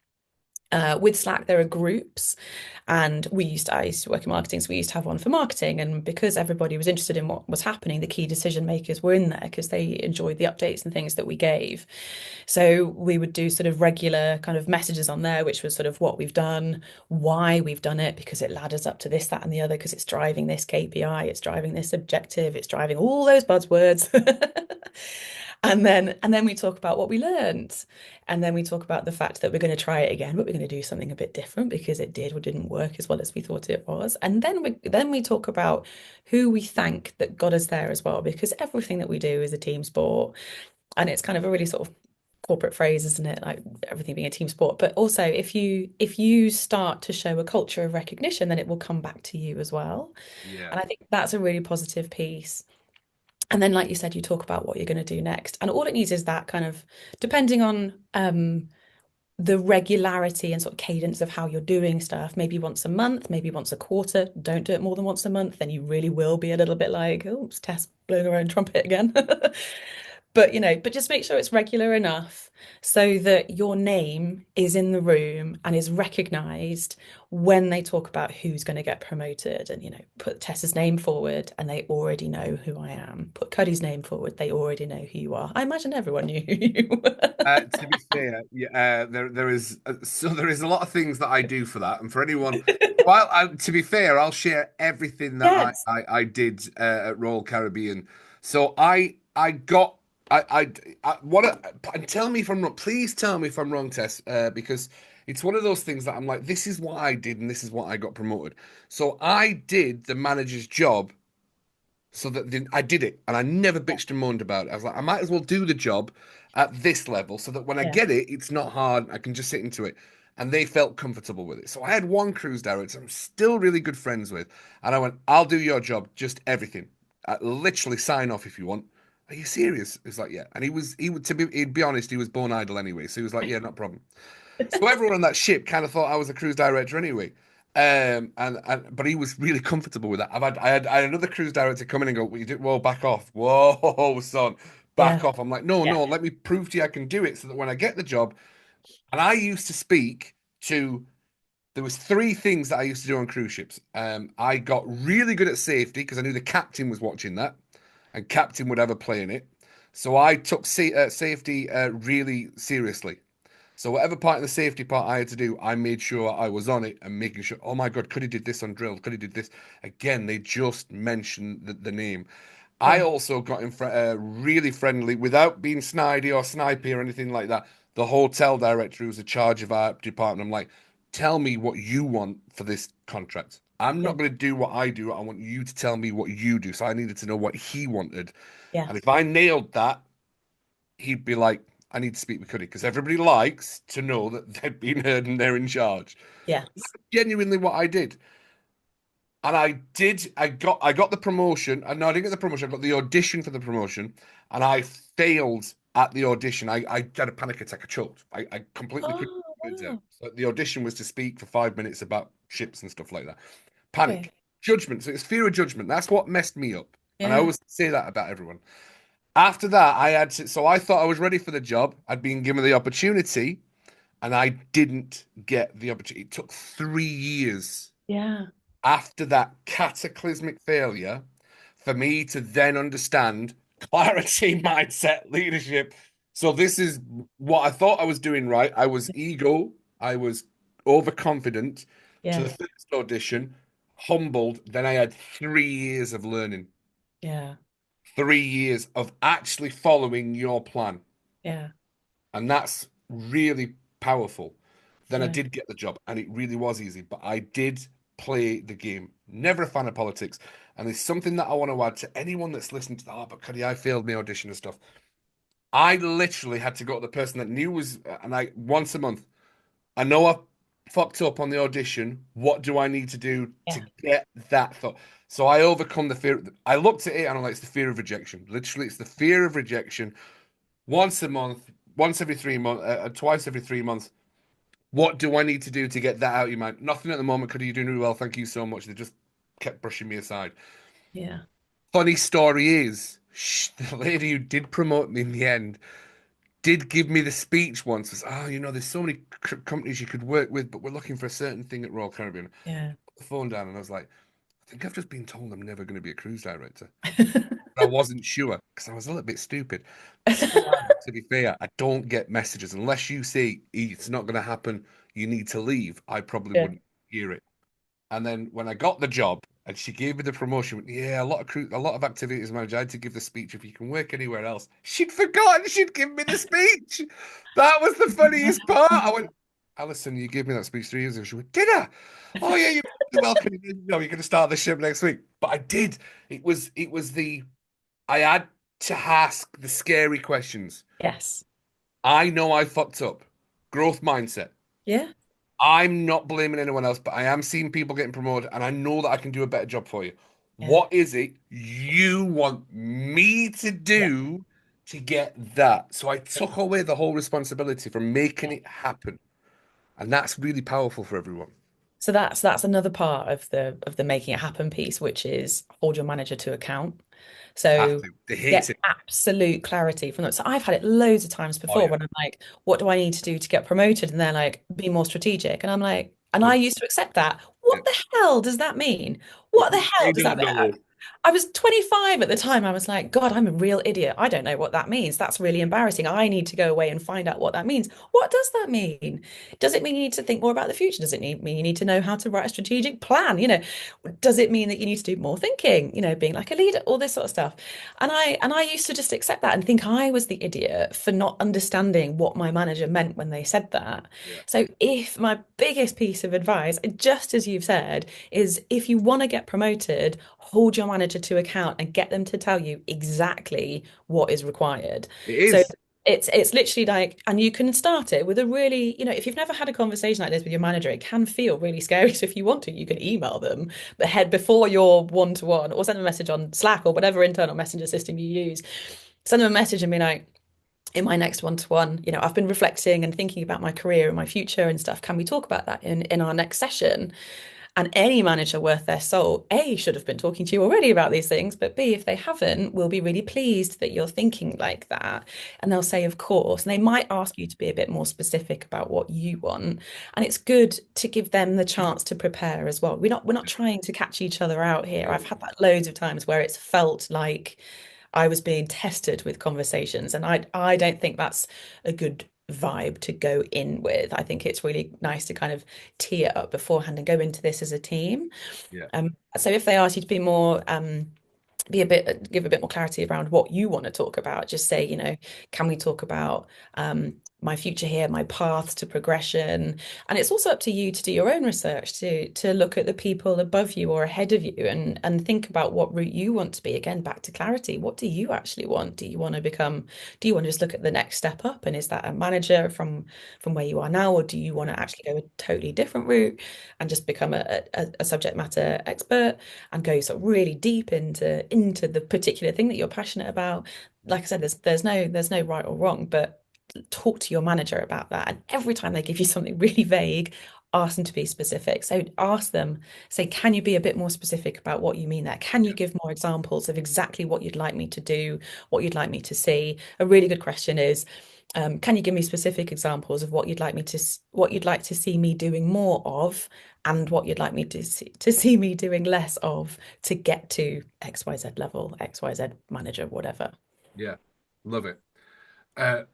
Speaker 2: With Slack, there are groups, and I used to work in marketing, so we used to have one for marketing. And because everybody was interested in what was happening, the key decision makers were in there because they enjoyed the updates and things that we gave. So we would do sort of regular kind of messages on there, which was sort of what we've done, why we've done it, because it ladders up to this, that, and the other, because it's driving this KPI, it's driving this objective, it's driving all those buzzwords. And then we talk about what we learned. And then we talk about the fact that we're going to try it again, but we're going to do something a bit different because it did or didn't work as well as we thought it was. And then we talk about who we thank that got us there as well, because everything that we do is a team sport. And it's kind of a really sort of corporate phrase, isn't it? Like everything being a team sport. But also if you start to show a culture of recognition, then it will come back to you as well.
Speaker 1: Yeah.
Speaker 2: And I think that's a really positive piece. And then, like you said, you talk about what you're going to do next. And all it needs is that kind of, depending on the regularity and sort of cadence of how you're doing stuff, maybe once a month, maybe once a quarter. Don't do it more than once a month, then you really will be a little bit like, oh, it's Tess blowing her own trumpet again. But but just make sure it's regular enough so that your name is in the room and is recognized when they talk about who's going to get promoted. And put Tessa's name forward and they already know who I am. Put Cuddy's name forward, they already know who you are. I imagine everyone knew who you were.
Speaker 1: To be fair, yeah, there is there is a lot of things that I do for that, and for anyone, well, to be fair, I'll share everything that
Speaker 2: Yes.
Speaker 1: I did at Royal Caribbean. So I got I what and tell me if I'm wrong. Please tell me if I'm wrong, Tess, because it's one of those things that I'm like, this is what I did, and this is what I got promoted. So I did the manager's job so that I did it, and I never bitched and moaned about it. I was like, I might as well do the job at this level, so that when I
Speaker 2: Yeah.
Speaker 1: get it, it's not hard. I can just sit into it, and they felt comfortable with it. So I had one cruise director I'm still really good friends with, and I went, "I'll do your job, just everything. Literally sign off if you want." Are you serious? He's like, yeah, and he would he'd be honest, he was born idle anyway, so he was like, yeah, no problem. So everyone on that ship kind of thought I was a cruise director anyway. And but he was really comfortable with that. I had another cruise director come in and go, "Well, you do, whoa, back off, whoa, son, back
Speaker 2: Yeah.
Speaker 1: off." I'm like, no,
Speaker 2: Yeah.
Speaker 1: no, let me prove to you I can do it, so that when I get the job, and I used to speak to. There was three things that I used to do on cruise ships. I got really good at safety because I knew the captain was watching that, and captain would have a play in it. So I took safety really seriously. So whatever part of the safety part I had to do, I made sure I was on it and making sure. Oh my God, could he did this on drill? Could he did this again? They just mentioned the name. I
Speaker 2: Yeah.
Speaker 1: also got in really friendly without being snidey or snipey or anything like that. The hotel director who's in charge of our department, I'm like, tell me what you want for this contract. I'm
Speaker 2: Yeah.
Speaker 1: not going to do what I do. I want you to tell me what you do. So I needed to know what he wanted.
Speaker 2: Yeah.
Speaker 1: And if I nailed that, he'd be like, I need to speak with Cuddy because everybody likes to know that they've been heard and they're in charge.
Speaker 2: Yeah.
Speaker 1: That's genuinely what I did. And I did, I got the promotion. And no, I didn't get the promotion. I got the audition for the promotion and I failed at the audition. I had a panic attack. I choked. I completely couldn't
Speaker 2: Oh,
Speaker 1: get words out.
Speaker 2: wow.
Speaker 1: So the audition was to speak for 5 minutes about ships and stuff like that.
Speaker 2: Okay.
Speaker 1: Panic. Judgment. So it's fear of judgment. That's what messed me up. And I
Speaker 2: Yeah.
Speaker 1: always say that about everyone. After that, so I thought I was ready for the job. I'd been given the opportunity and I didn't get the opportunity. It took 3 years
Speaker 2: Yeah.
Speaker 1: after that cataclysmic failure for me to then understand clarity, mindset, leadership. So this is what I thought I was doing right. I was ego, I was overconfident to
Speaker 2: Yeah.
Speaker 1: the first audition, humbled. Then I had 3 years of learning,
Speaker 2: Yeah.
Speaker 1: 3 years of actually following your plan.
Speaker 2: Yeah.
Speaker 1: And that's really powerful. Then I
Speaker 2: Yeah.
Speaker 1: did get the job, and it really was easy. But I did play the game. Never a fan of politics. And there's something that I want to add to anyone that's listening to that. Oh, but Cuddy, I failed my audition and stuff. I literally had to go to the person that knew was, and I once a month. I know I fucked up on the audition. What do I need to do to
Speaker 2: Yeah.
Speaker 1: get that thought? So I overcome the fear. I looked at it and I'm like, it's the fear of rejection. Literally, it's the fear of rejection. Once a month, once every 3 months, twice every 3 months. What do I need to do to get that out of your mind? Nothing at the moment. Could you doing really well? Thank you so much. They just kept brushing me aside.
Speaker 2: Yeah.
Speaker 1: Funny story is, the lady who did promote me in the end did give me the speech once. Was, oh, there's so many companies you could work with, but we're looking for a certain thing at Royal Caribbean.
Speaker 2: Yeah.
Speaker 1: Put the phone down, and I was like, I think I've just been told I'm never going to be a cruise director. I wasn't sure because I was a little bit stupid. Still am, to be fair, I don't get messages unless you say it's not going to happen. You need to leave. I probably
Speaker 2: Yeah.
Speaker 1: wouldn't hear it. And then when I got the job and she gave me the promotion, yeah, a lot of activities manager. I had to give the speech. If you can work anywhere else, she'd forgotten she'd given me the speech. That was the funniest part. I went, Alison, you gave me that speech 3 years ago. She went, did I? Oh yeah, you're welcome. You're going to start the ship next week. But I did. It was the I had to ask the scary questions.
Speaker 2: Yes.
Speaker 1: I know I fucked up. Growth mindset.
Speaker 2: Yeah.
Speaker 1: I'm not blaming anyone else, but I am seeing people getting promoted, and I know that I can do a better job for you.
Speaker 2: Yeah.
Speaker 1: What is it you want me to
Speaker 2: Yeah.
Speaker 1: do to get that? So I took away the whole responsibility from making it happen. And that's really powerful for everyone.
Speaker 2: So that's another part of the making it happen piece, which is hold your manager to account.
Speaker 1: Have
Speaker 2: So
Speaker 1: to. They hate
Speaker 2: get
Speaker 1: it.
Speaker 2: absolute clarity from them. So I've had it loads of times
Speaker 1: Oh,
Speaker 2: before
Speaker 1: yeah.
Speaker 2: when I'm like, what do I need to do to get promoted? And they're like, be more strategic. And I'm like, and I
Speaker 1: Look,
Speaker 2: used to accept that.
Speaker 1: yeah.
Speaker 2: What the hell does that mean? What the hell
Speaker 1: They
Speaker 2: does that
Speaker 1: don't
Speaker 2: mean?
Speaker 1: know.
Speaker 2: I was 25 at the time. I was like, God, I'm a real idiot. I don't know what that means. That's really embarrassing. I need to go away and find out what that means. What does that mean? Does it mean you need to think more about the future? Does it mean you need to know how to write a strategic plan? Does it mean that you need to do more thinking? Being like a leader, all this sort of stuff. And I used to just accept that and think I was the idiot for not understanding what my manager meant when they said that.
Speaker 1: Yeah.
Speaker 2: So if my biggest piece of advice, just as you've said, is if you want to get promoted, hold your manager to account and get them to tell you exactly what is required.
Speaker 1: It
Speaker 2: So
Speaker 1: is.
Speaker 2: it's literally like, and you can start it with a really, if you've never had a conversation like this with your manager, it can feel really scary. So if you want to, you can email them ahead before your one-to-one or send them a message on Slack or whatever internal messenger system you use. Send them a message and be like, in my next one-to-one, I've been reflecting and thinking about my career and my future and stuff. Can we talk about that in our next session? And any manager worth their salt, A, should have been talking to you already about these things, but B, if they haven't, will be really pleased that you're thinking like that. And they'll say, of course. And they might ask you to be a bit more specific about what you want. And it's good to give them the chance to prepare as well. We're not trying to catch each other out here. I've
Speaker 1: No.
Speaker 2: had that loads of times where it's felt like I was being tested with conversations. And I don't think that's a good vibe to go in with. I think it's really nice to kind of tee it up beforehand and go into this as a team.
Speaker 1: Yeah.
Speaker 2: So if they ask you to be more give a bit more clarity around what you want to talk about. Just say, can we talk about my future here, my paths to progression? And it's also up to you to do your own research, to look at the people above you or ahead of you and think about what route you want to be. Again, back to clarity. What do you actually want? Do you want to just look at the next step up? And is that a manager from where you are now, or do you want to actually go a totally different route and just become a subject matter expert and go sort of really deep into the particular thing that you're passionate about? Like I said, there's no right or wrong, but talk to your manager about that. And every time they give you something really vague, ask them to be specific. So ask them, say, can you be a bit more specific about what you mean there? Can you
Speaker 1: Yeah.
Speaker 2: give more examples of exactly what you'd like me to do, what you'd like me to see? A really good question is, can you give me specific examples of what you'd like to see me doing more of, and what you'd like me to see me doing less of to get to XYZ level, XYZ manager, whatever.
Speaker 1: Yeah. Love it.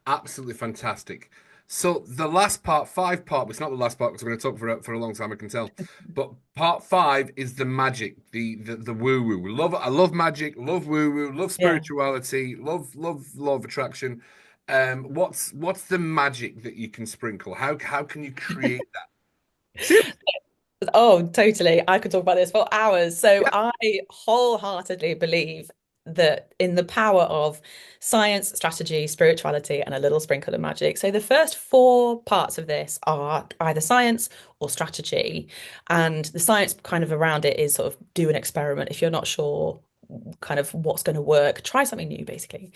Speaker 1: Absolutely fantastic. So the last part, five part, it's not the last part because we're going to talk for a long time, I can tell. But part five is the magic, the woo woo. I love magic, love woo woo, love
Speaker 2: Yeah.
Speaker 1: spirituality, love law of attraction. What's the magic that you can sprinkle? How can you create that? Seriously,
Speaker 2: Oh, totally. I could talk about this for hours. So
Speaker 1: yeah,
Speaker 2: I wholeheartedly believe that in the power of science, strategy, spirituality, and a little sprinkle of magic. So the first four parts of this are either science or strategy. And the science kind of around it is sort of do an experiment. If you're not sure kind of what's going to work, try something new, basically.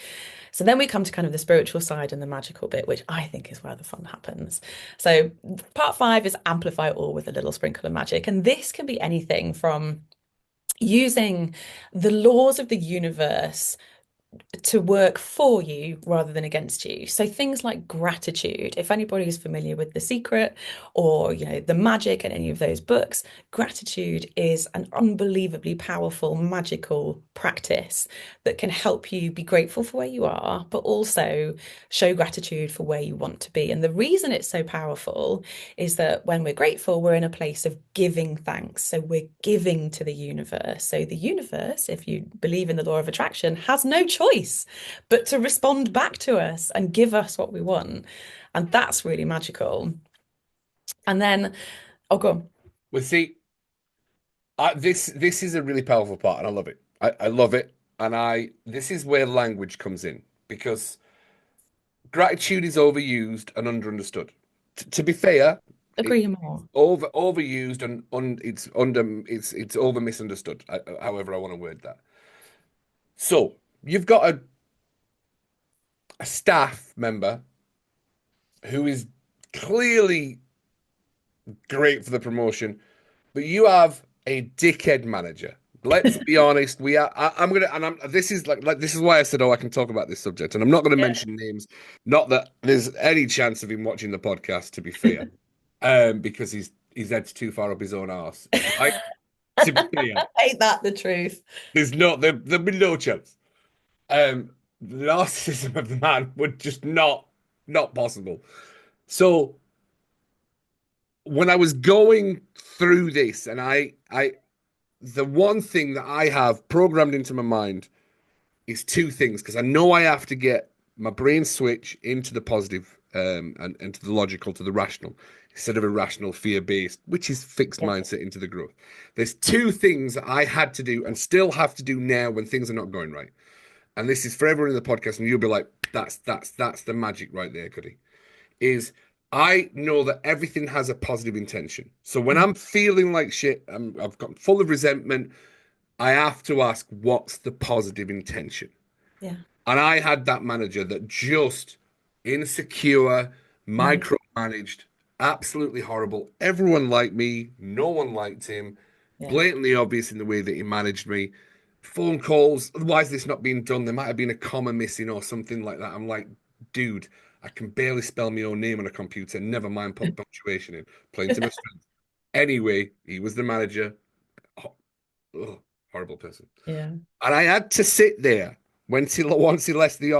Speaker 2: So then we come to kind of the spiritual side and the magical bit, which I think is where the fun happens. So part five is amplify it all with a little sprinkle of magic. And this can be anything from using the laws of the universe to work for you rather than against you. So things like gratitude, if anybody is familiar with The Secret or The Magic and any of those books, gratitude is an unbelievably powerful magical practice that can help you be grateful for where you are, but also show gratitude for where you want to be. And the reason it's so powerful is that when we're grateful, we're in a place of giving thanks. So we're giving to the universe. So the universe, if you believe in the law of attraction, has no choice but to respond back to us and give us what we want. And that's really magical. And then, oh, go on.
Speaker 1: well, see, this is a really powerful part, and I love it. I love it, and I this is where language comes in because gratitude is overused and understood. To be fair,
Speaker 2: Agree more.
Speaker 1: overused and it's over misunderstood. However, I want to word that. So you've got a staff member who is clearly great for the promotion, but you have a dickhead manager. Let's be honest. We are. I'm gonna, and I'm. This is like this is why I said, oh, I can talk about this subject, and I'm not going to
Speaker 2: Yeah.
Speaker 1: mention names. Not that there's any chance of him watching the podcast. To be fair, because he's head's too far up his own arse. Right? To be fair,
Speaker 2: Ain't that the truth?
Speaker 1: there'd be no chance. The narcissism of the man would just not possible. So when I was going through this, and the one thing that I have programmed into my mind is two things, because I know I have to get my brain switch into the positive, and to the logical, to the rational, instead of irrational, fear-based, which is fixed
Speaker 2: Yeah.
Speaker 1: mindset into the growth. There's two things that I had to do and still have to do now when things are not going right. And this is for everyone in the podcast, and you'll be like, that's the magic right there, Cuddy. Is I know that everything has a positive intention. So when I'm feeling like shit, I've got full of resentment, I have to ask, what's the positive intention?
Speaker 2: Yeah.
Speaker 1: And I had that manager that just insecure,
Speaker 2: Mm.
Speaker 1: micromanaged, absolutely horrible. Everyone liked me, no one liked him.
Speaker 2: Yeah.
Speaker 1: Blatantly obvious in the way that he managed me. Phone calls, why is this not being done? There might have been a comma missing or something like that. I'm like, dude, I can barely spell my own name on a computer, never mind put punctuation in. Playing to my strengths. Anyway, he was the manager. Oh, horrible person.
Speaker 2: Yeah.
Speaker 1: And I had to sit there once he left the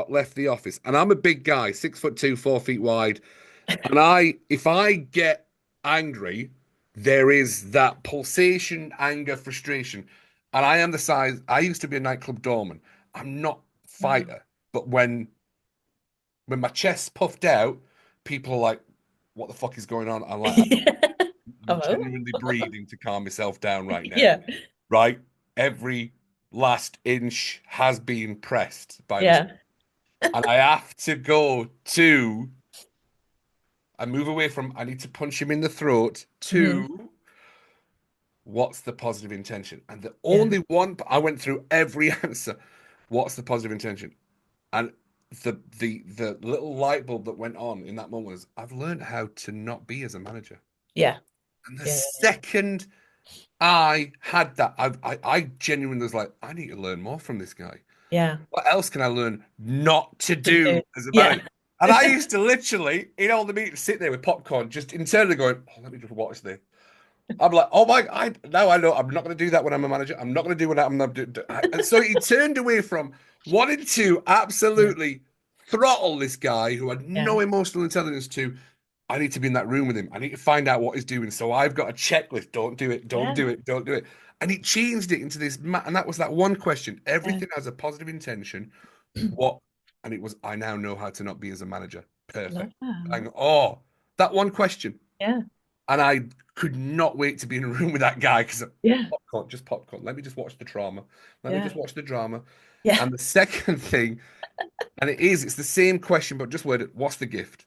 Speaker 1: office. And I'm a big guy, 6'2", 4 feet wide. And if I get angry, there is that pulsation, anger, frustration. And I am the size. I used to be a nightclub doorman. I'm not a
Speaker 2: Wow.
Speaker 1: fighter, but when my chest's puffed out, people are like, "What the fuck is going on?" I'm like, I'm
Speaker 2: Hello?
Speaker 1: genuinely breathing to calm myself down right now.
Speaker 2: Yeah.
Speaker 1: Right? Every last inch has been pressed by this.
Speaker 2: Yeah.
Speaker 1: And I have to go to, I move away from, I need to punch him in the throat,
Speaker 2: Mhm.
Speaker 1: to, what's the positive intention? And the
Speaker 2: Yeah.
Speaker 1: only one, I went through every answer. What's the positive intention? And the little light bulb that went on in that moment was, I've learned how to not be as a manager.
Speaker 2: Yeah.
Speaker 1: And the
Speaker 2: Yeah.
Speaker 1: second I had that, I genuinely was like, I need to learn more from this guy.
Speaker 2: Yeah.
Speaker 1: What else can I learn not to
Speaker 2: To do.
Speaker 1: do as a
Speaker 2: Yeah.
Speaker 1: manager? And I used to literally, in all the meetings, sit there with popcorn, just internally going, oh, let me just watch this. I'm like, oh my, now I know I'm not going to do that when I'm a manager. I'm not going to do what I'm not doing. And so he turned away from wanting to
Speaker 2: Yeah.
Speaker 1: absolutely throttle this guy who had
Speaker 2: Yeah.
Speaker 1: no emotional intelligence to, I need to be in that room with him. I need to find out what he's doing. So I've got a checklist. Don't do it. Don't
Speaker 2: Yeah.
Speaker 1: do it. Don't do it. And he changed it into this, and that was that one question.
Speaker 2: Yeah.
Speaker 1: Everything has a positive intention. What? And it was, I now know how to not be as a manager.
Speaker 2: Love
Speaker 1: Perfect.
Speaker 2: that.
Speaker 1: And oh, that one question.
Speaker 2: Yeah.
Speaker 1: And I could not wait to be in a room with that guy because
Speaker 2: Yeah.
Speaker 1: popcorn, just popcorn. Let me just watch the trauma. Let me
Speaker 2: Yeah.
Speaker 1: just watch the drama.
Speaker 2: Yeah.
Speaker 1: And the second thing, and it's the same question, but just worded, what's the gift?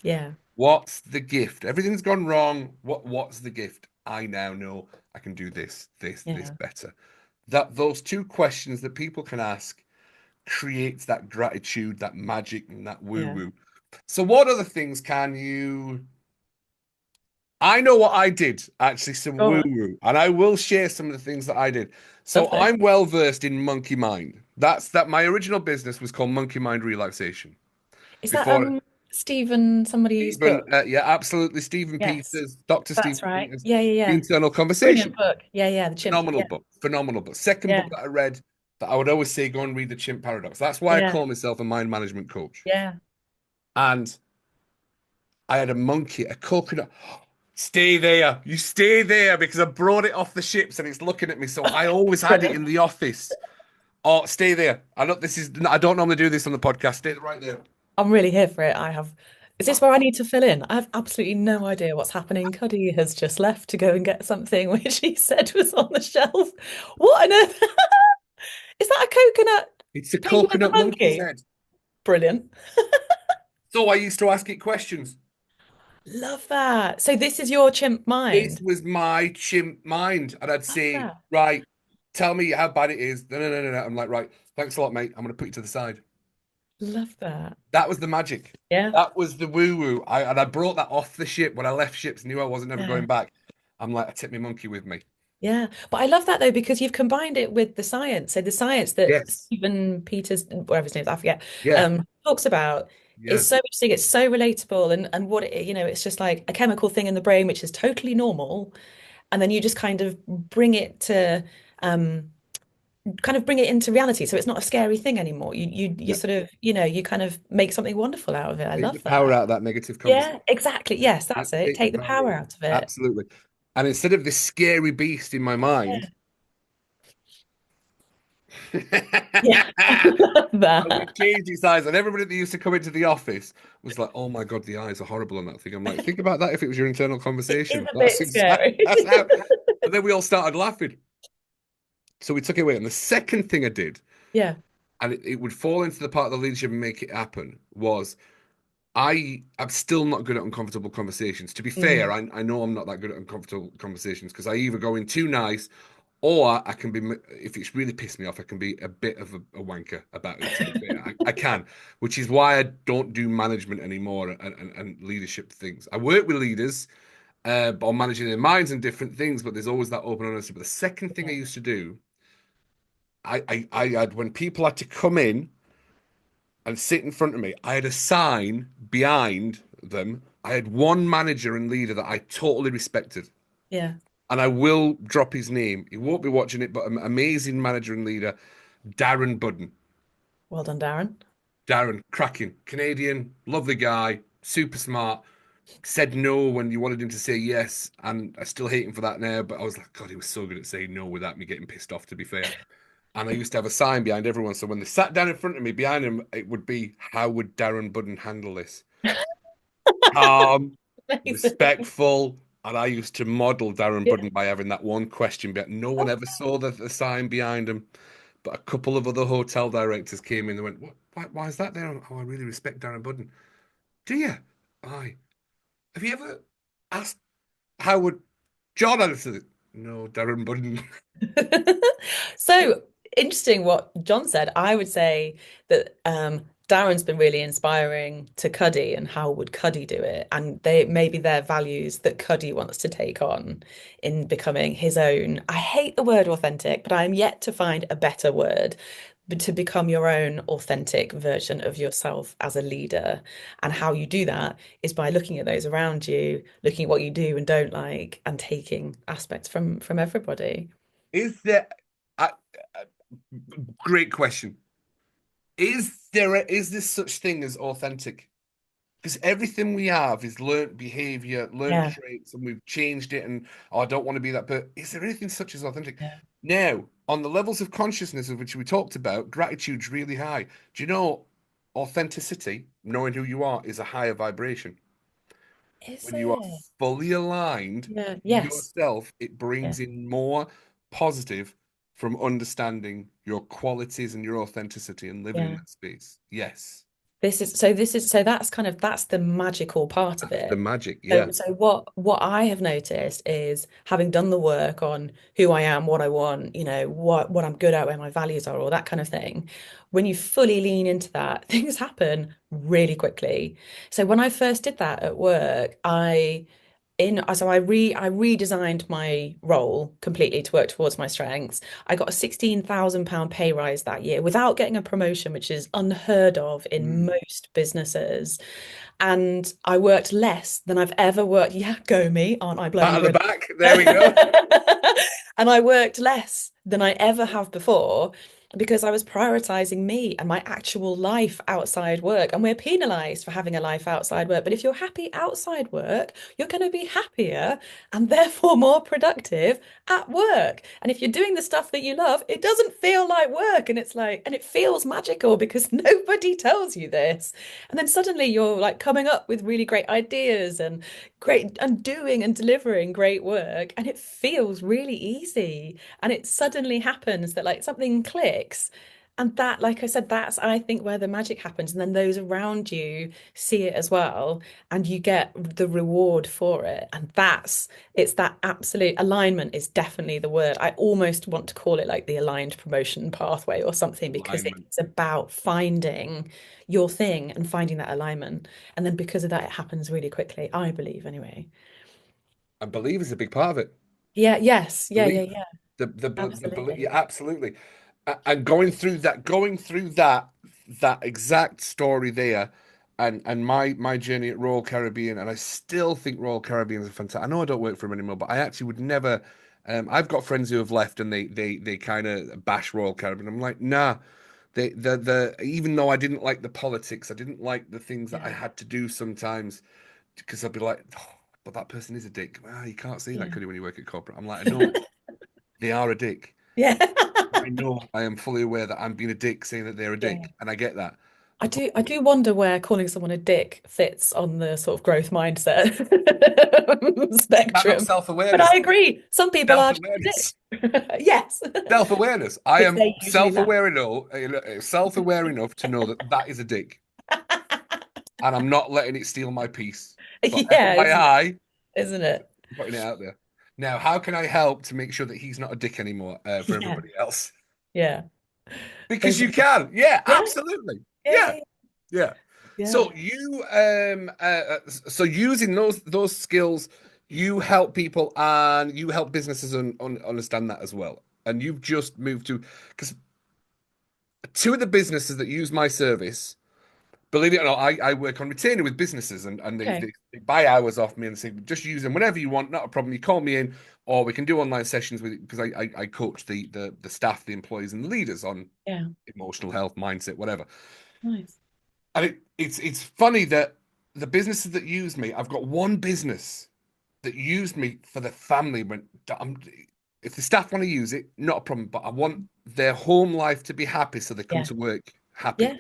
Speaker 2: Yeah.
Speaker 1: What's the gift? Everything's gone wrong. What's the gift? I now know I can do this
Speaker 2: Yeah.
Speaker 1: better. That those two questions that people can ask creates that gratitude, that magic, and that
Speaker 2: Yeah.
Speaker 1: woo-woo. So what other things can you I know what I did, actually, some
Speaker 2: Go on.
Speaker 1: woo-woo, and I will share some of the things that I did. So
Speaker 2: Lovely.
Speaker 1: I'm well versed in monkey mind. That my original business was called Monkey Mind Relaxation.
Speaker 2: Is that
Speaker 1: Before
Speaker 2: Stephen somebody's
Speaker 1: Stephen,
Speaker 2: book?
Speaker 1: yeah, absolutely, Stephen
Speaker 2: Yes.
Speaker 1: Peters, Dr.
Speaker 2: That's
Speaker 1: Stephen
Speaker 2: right.
Speaker 1: Peters,
Speaker 2: Yeah, yeah,
Speaker 1: The
Speaker 2: yeah.
Speaker 1: Internal Conversation.
Speaker 2: Brilliant book. Yeah, yeah. The chimp.
Speaker 1: Phenomenal
Speaker 2: Yeah.
Speaker 1: book, phenomenal book. Second book
Speaker 2: Yeah.
Speaker 1: that I read that I would always say, go and read The Chimp Paradox. That's why I
Speaker 2: Yeah.
Speaker 1: call myself a mind management coach.
Speaker 2: Yeah.
Speaker 1: And I had a monkey, a coconut. Stay there. You stay there because I brought it off the ships and it's looking at me. So I always had it
Speaker 2: Brilliant.
Speaker 1: in the office. Oh, stay there. I know this is. I don't normally do this on the podcast. Stay right there.
Speaker 2: I'm really here for it. Is this where I need to fill in? I have absolutely no idea what's happening. Cuddy has just left to go and get something which he said was on the shelf. What on earth? Is that a coconut
Speaker 1: It's a
Speaker 2: painting of the
Speaker 1: coconut monkey's
Speaker 2: monkey?
Speaker 1: head.
Speaker 2: Brilliant.
Speaker 1: So I used to ask it questions.
Speaker 2: Love that. So this is your chimp
Speaker 1: This
Speaker 2: mind.
Speaker 1: was my chimp mind. And I'd
Speaker 2: Love
Speaker 1: say,
Speaker 2: that.
Speaker 1: right, tell me how bad it is. No, no, no, no, no. I'm like, right, thanks a lot, mate. I'm going to put you to the side.
Speaker 2: Love that.
Speaker 1: That was the magic.
Speaker 2: Yeah.
Speaker 1: That was the woo woo. And I brought that off the ship when I left ships, knew I wasn't ever
Speaker 2: Yeah.
Speaker 1: going back. I'm like, I took my monkey with me.
Speaker 2: Yeah. But I love that though, because you've combined it with the science. So the science that
Speaker 1: Yes.
Speaker 2: Stephen Peters, whatever his name is, I forget,
Speaker 1: Yeah.
Speaker 2: talks about
Speaker 1: Yeah.
Speaker 2: is so interesting. It's so relatable and what it, it's just like a chemical thing in the brain, which is totally normal. And then you just bring it to um kind of bring it into reality. So it's not a scary thing anymore. You
Speaker 1: Yeah.
Speaker 2: sort of, you kind of make something wonderful out of it. I
Speaker 1: Take the
Speaker 2: love
Speaker 1: power
Speaker 2: that.
Speaker 1: out of that negative
Speaker 2: Yeah,
Speaker 1: conversation.
Speaker 2: exactly. Yes, that's it.
Speaker 1: Take the
Speaker 2: Take the
Speaker 1: power out
Speaker 2: power
Speaker 1: of it.
Speaker 2: out of it.
Speaker 1: Absolutely. And instead of this scary beast in my mind,
Speaker 2: Yeah. Yeah. I love
Speaker 1: and we
Speaker 2: that.
Speaker 1: changed its eyes, and everybody that used to come into the office was like, "Oh my God, the eyes are horrible on that thing." I'm like, think about that if it was your internal
Speaker 2: It is
Speaker 1: conversation.
Speaker 2: a bit scary.
Speaker 1: That's how. And then we all started laughing. So we took it away. And the second thing I did,
Speaker 2: Yeah.
Speaker 1: and it would fall into the part of the leadership and make it happen, was I'm still not good at uncomfortable conversations. To be fair,
Speaker 2: Mm.
Speaker 1: I know I'm not that good at uncomfortable conversations because I either go in too nice or I can be, if it's really pissed me off, I can be a bit of a wanker about it, to be fair. I can, which is why I don't do management anymore and leadership things. I work with leaders, but I'm managing their minds and different things, but there's always that open honesty. But the second thing I
Speaker 2: Yeah.
Speaker 1: used to do, I had, when people had to come in and sit in front of me, I had a sign behind them. I had one manager and leader that I totally respected.
Speaker 2: Yeah.
Speaker 1: And I will drop his name. He won't be watching it, but an amazing manager and leader, Darren Budden.
Speaker 2: Well done, Darren.
Speaker 1: Darren, cracking, Canadian, lovely guy, super smart. Said no when you wanted him to say yes, and I still hate him for that now. But I was like, God, he was so good at saying no without me getting pissed off. To be fair, and I used to have a sign behind everyone, so when they sat down in front of me, behind him, it would be, "How would Darren Budden handle this?" Calm,
Speaker 2: Amazing.
Speaker 1: respectful. And I used to model Darren
Speaker 2: Yeah.
Speaker 1: Budden by having that one question. But no one ever saw the sign behind him. But a couple of other hotel directors came in and went, why is that there? Oh, I really respect Darren Budden. Do you? Aye. Have you ever asked how would John answer it? No, Darren Budden.
Speaker 2: So interesting what John said. I would say that Darren's been really inspiring to Cuddy and how would Cuddy do it? And they maybe their values that Cuddy wants to take on in becoming his own. I hate the word authentic, but I'm yet to find a better word. But to become your own authentic version of yourself as a leader. And how you do that is by looking at those around you, looking at what you do and don't like, and taking aspects from everybody.
Speaker 1: Is there, uh, uh, great question. Is this such thing as authentic? Because everything we have is learnt behavior, learnt
Speaker 2: Yeah.
Speaker 1: traits, and we've changed it. And oh, I don't want to be that. But is there anything such as authentic?
Speaker 2: Yeah.
Speaker 1: Now, on the levels of consciousness of which we talked about, gratitude's really high. Do you know authenticity, knowing who you are, is a higher vibration?
Speaker 2: Is
Speaker 1: When you are
Speaker 2: it?
Speaker 1: fully aligned
Speaker 2: Yeah.
Speaker 1: to
Speaker 2: Yes.
Speaker 1: yourself, it
Speaker 2: Yeah.
Speaker 1: brings in more positive from understanding your qualities and your authenticity and living in
Speaker 2: Yeah.
Speaker 1: that space. Yes,
Speaker 2: This is so that's the magical part of
Speaker 1: that's the
Speaker 2: it.
Speaker 1: magic.
Speaker 2: So
Speaker 1: Yeah.
Speaker 2: so what I have noticed is having done the work on who I am, what I want, what I'm good at, where my values are, all that kind of thing. When you fully lean into that, things happen really quickly. So when I first did that at work, I redesigned my role completely to work towards my strengths. I got a £16,000 pay rise that year without getting a promotion, which is unheard of in
Speaker 1: Mm.
Speaker 2: most businesses. And I worked less than I've ever worked. Yeah, go me, aren't I
Speaker 1: Pat
Speaker 2: bloody
Speaker 1: on the
Speaker 2: brilliant?
Speaker 1: back. There we go.
Speaker 2: And I worked less than I ever have before because I was prioritizing me and my actual life outside work. And we're penalized for having a life outside work. But if you're happy outside work, you're going to be happier and therefore more productive at work. And if you're doing the stuff that you love, it doesn't feel like work. And it's like, and it feels magical because nobody tells you this. And then suddenly you're like coming up with really great ideas and great and doing and delivering great work. And it feels really easy. And it suddenly happens that like something clicks. And that, like I said, that's, I think, where the magic happens. And then those around you see it as well, and you get the reward for it. And it's that absolute alignment is definitely the word. I almost want to call it like the aligned promotion pathway or something, because
Speaker 1: Alignment.
Speaker 2: it's about finding your thing and finding that alignment. And then because of that, it happens really quickly, I believe, anyway.
Speaker 1: And believe is a big part of it.
Speaker 2: Yeah, yes. Yeah, yeah,
Speaker 1: Belief.
Speaker 2: yeah.
Speaker 1: The belief,
Speaker 2: Absolutely.
Speaker 1: yeah, absolutely. And going through that exact story there, and my journey at Royal Caribbean, and I still think Royal Caribbean is a fantastic. I know I don't work for them anymore, but I actually would never. I've got friends who have left, and they kind of bash Royal Caribbean. I'm like, nah. The even though I didn't like the politics, I didn't like the things that I
Speaker 2: Yeah,
Speaker 1: had to do sometimes, because I'd be like, oh, but that person is a dick. Ah, you can't say that,
Speaker 2: yeah.
Speaker 1: could you, when you work at corporate? I'm like, I know they are a dick.
Speaker 2: Yeah.
Speaker 1: I know, I am fully aware that I'm being a dick saying that they're a
Speaker 2: Yeah.
Speaker 1: dick, and I get that.
Speaker 2: I
Speaker 1: The
Speaker 2: do
Speaker 1: problem
Speaker 2: I do wonder where calling someone a dick fits on the sort of growth mindset
Speaker 1: is that not
Speaker 2: spectrum. But
Speaker 1: self-awareness?
Speaker 2: I agree. Some people are just a
Speaker 1: Self-awareness.
Speaker 2: dick. Yes.
Speaker 1: Self-awareness. I
Speaker 2: Which
Speaker 1: am
Speaker 2: they usually lack.
Speaker 1: self-aware enough to know that that is a dick, and I'm not letting it steal my peace. So
Speaker 2: Yeah,
Speaker 1: FYI,
Speaker 2: isn't it?
Speaker 1: putting it out there. Now, how can I help to make sure that he's not a dick anymore for
Speaker 2: Yeah.
Speaker 1: everybody else?
Speaker 2: Yeah.
Speaker 1: Because
Speaker 2: Those are,
Speaker 1: you can. Yeah,
Speaker 2: yeah,
Speaker 1: absolutely.
Speaker 2: yeah,
Speaker 1: Yeah,
Speaker 2: yeah,
Speaker 1: yeah.
Speaker 2: yeah.
Speaker 1: So so using those skills, you help people and you help businesses understand that as well. And you've just moved to, because two of the businesses that use my service, believe it or not, I work on retainer with businesses, and
Speaker 2: Okay.
Speaker 1: they buy hours off me and say, just use them whenever you want, not a problem. You call me in, or we can do online sessions with, because I coach the staff, the employees, and the leaders on
Speaker 2: Yeah.
Speaker 1: emotional health, mindset, whatever.
Speaker 2: Nice.
Speaker 1: And it's funny that the businesses that use me, I've got one business that used me for the family. If the staff want to use it, not a problem. But I want their home life to be happy, so they come
Speaker 2: Yeah.
Speaker 1: to work happy.
Speaker 2: Yeah.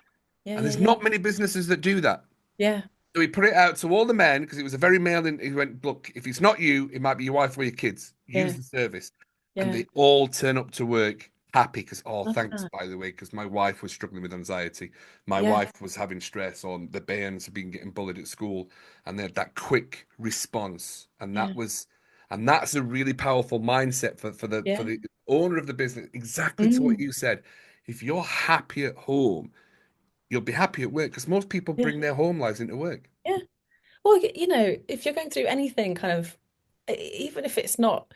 Speaker 2: Yeah.
Speaker 1: And
Speaker 2: Yeah.
Speaker 1: there's
Speaker 2: Yeah.
Speaker 1: not many businesses that do that.
Speaker 2: Yeah.
Speaker 1: So he put it out to all the men because it was a very male. And he went, look, if it's not you, it might be your wife or your kids. Use
Speaker 2: Yeah.
Speaker 1: the service, and
Speaker 2: Yeah.
Speaker 1: they all turn up to work happy because, oh,
Speaker 2: Love
Speaker 1: thanks,
Speaker 2: that.
Speaker 1: by the way, because my wife was struggling with anxiety. My
Speaker 2: Yeah.
Speaker 1: wife was having stress, on the bairns have been getting bullied at school, and they had that quick response,
Speaker 2: Yeah.
Speaker 1: and that's a really powerful mindset for
Speaker 2: Yeah.
Speaker 1: the owner of the business. Exactly to what
Speaker 2: Mm.
Speaker 1: you said. If you're happy at home, you'll be happy at work, because most people
Speaker 2: Yeah.
Speaker 1: bring their home lives into work.
Speaker 2: Yeah. Well, if you're going through anything kind of, even if it's not,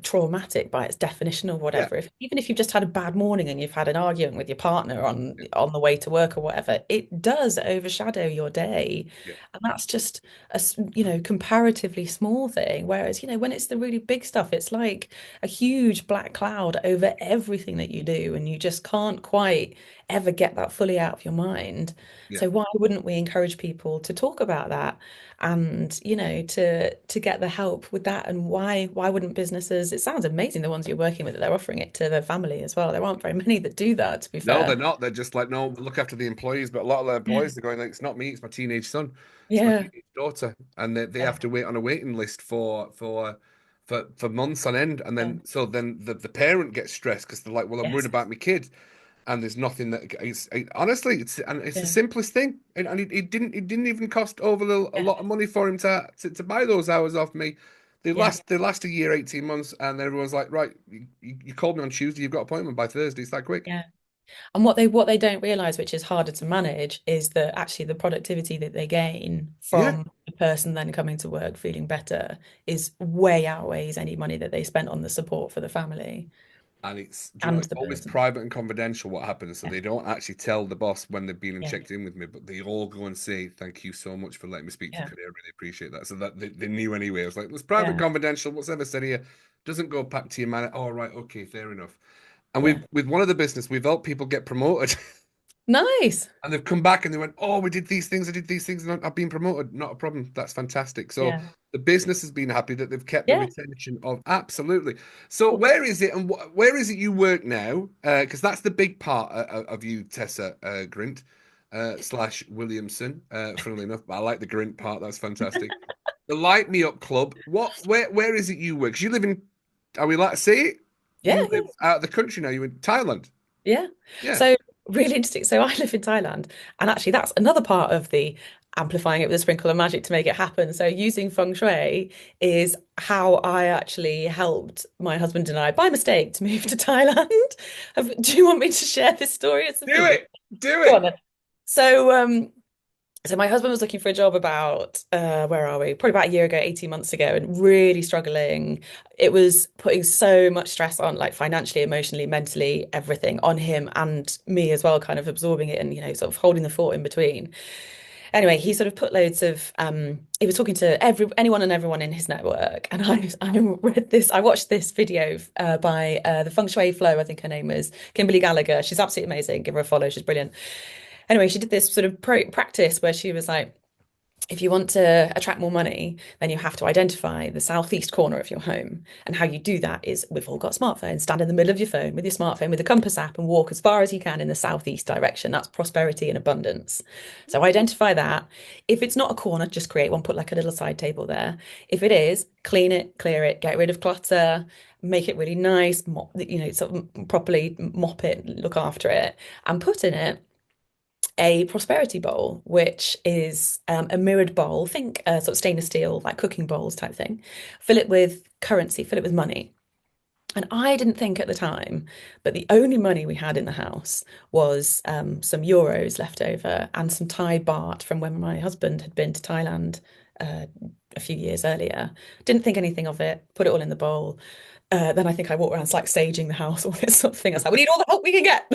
Speaker 2: traumatic by its definition or
Speaker 1: Yeah,
Speaker 2: whatever, even if you've just had a bad morning and you've had an argument with your partner on the way to work or whatever, it does overshadow your day.
Speaker 1: yeah,
Speaker 2: And that's just comparatively small thing. Whereas, when it's the really big stuff, it's like a huge black cloud over everything that you do, and you just can't quite ever get that fully out of your mind.
Speaker 1: yeah.
Speaker 2: So why wouldn't we encourage people to talk about that, and to get the help with that? And why wouldn't businesses, it sounds amazing, the ones you're working with, that they're offering it to their family as well. There aren't very many that do that, to be
Speaker 1: No, they're
Speaker 2: fair.
Speaker 1: not. They're just like, no, look after the employees. But a lot of the
Speaker 2: Yeah.
Speaker 1: employees are going like, it's not me, it's my teenage son, it's my
Speaker 2: Yeah.
Speaker 1: teenage daughter, and they
Speaker 2: Yeah.
Speaker 1: have to wait on a waiting list for months on end, and
Speaker 2: Yeah.
Speaker 1: then the parent gets stressed because they're like, well, I'm worried
Speaker 2: Yes.
Speaker 1: about my kid, and there's nothing that honestly, it's the
Speaker 2: Yeah.
Speaker 1: simplest thing, and it didn't even cost over a
Speaker 2: Yeah.
Speaker 1: lot of money for him to buy those hours off me.
Speaker 2: Yeah.
Speaker 1: They last a year, 18 months, and everyone's like, right, you called me on Tuesday, you've got an appointment by Thursday. It's that quick.
Speaker 2: Yeah. And what they don't realize, which is harder to manage, is that actually the productivity that they gain
Speaker 1: Yeah.
Speaker 2: from the person then coming to work feeling better is way outweighs any money that they spent on the support for the family
Speaker 1: And it's, do you know,
Speaker 2: and
Speaker 1: it's
Speaker 2: the
Speaker 1: always
Speaker 2: person.
Speaker 1: private and confidential what happens. So
Speaker 2: Yeah.
Speaker 1: they don't actually tell the boss when they've been and
Speaker 2: Yeah.
Speaker 1: checked in with me, but they all go and say, thank you so much for letting me speak to
Speaker 2: Yeah.
Speaker 1: Cuddy. I really appreciate that. So that they knew anyway. I was like, it's private and
Speaker 2: Yeah.
Speaker 1: confidential. What's ever said here doesn't go back to your man. Oh, right. Okay. Fair enough. And
Speaker 2: Yeah.
Speaker 1: with one of the business, we've helped people get promoted.
Speaker 2: Nice.
Speaker 1: And they've come back and they went, oh, we did these things, I did these things, and I've been promoted. Not a problem. That's fantastic. So
Speaker 2: Yeah.
Speaker 1: the business has been happy that they've kept the
Speaker 2: Yeah.
Speaker 1: retention of, absolutely. So
Speaker 2: Well,
Speaker 1: where is it, and where is it you work now? Because that's the big part of you, Tessa Grint slash Williamson. Funnily enough, but I like the Grint part. That's fantastic. The Light Me Up Club. Where is it you work? 'Cause you live in, are we allowed to say it?
Speaker 2: yeah.
Speaker 1: You
Speaker 2: Yeah.
Speaker 1: live out of the country now. You in Thailand.
Speaker 2: Yeah.
Speaker 1: Yeah.
Speaker 2: So really interesting. So I live in Thailand, and actually that's another part of the amplifying it with a sprinkle of magic to make it happen. So using feng shui is how I actually helped my husband and I by mistake to move to Thailand. Do you want me to share this story? It's a
Speaker 1: Do
Speaker 2: bit.
Speaker 1: it. Do
Speaker 2: Go on
Speaker 1: it.
Speaker 2: then. So so my husband was looking for a job about where are we? Probably about a year ago, 18 months ago, and really struggling. It was putting so much stress on, like financially, emotionally, mentally, everything on him and me as well, kind of absorbing it and, sort of holding the fort in between. Anyway, he sort of put loads of he was talking to anyone and everyone in his network. And I watched this video by the Feng Shui Flow, I think her name was Kimberly Gallagher. She's absolutely amazing. Give her a follow, she's brilliant. Anyway, she did this sort of practice where she was like, if you want to attract more money, then you have to identify the southeast corner of your home. And how you do that is we've all got smartphones. Stand in the middle of your phone with your smartphone with a compass app and walk as far as you can in the southeast direction. That's prosperity and abundance. So identify that. If it's not a corner, just create one, put like a little side table there. If it is, clean it, clear it, get rid of clutter, make it really nice, sort of properly mop it, look after it, and put in it a prosperity bowl, which is a mirrored bowl. Think sort of stainless steel, like cooking bowls type thing. Fill it with currency, fill it with money. And I didn't think at the time, but the only money we had in the house was some euros left over and some Thai baht from when my husband had been to Thailand uh, a few years earlier. Didn't think anything of it, put it all in the bowl. Then I think I walked around like staging the house, all this sort of thing. I was like, we need all the help we can get.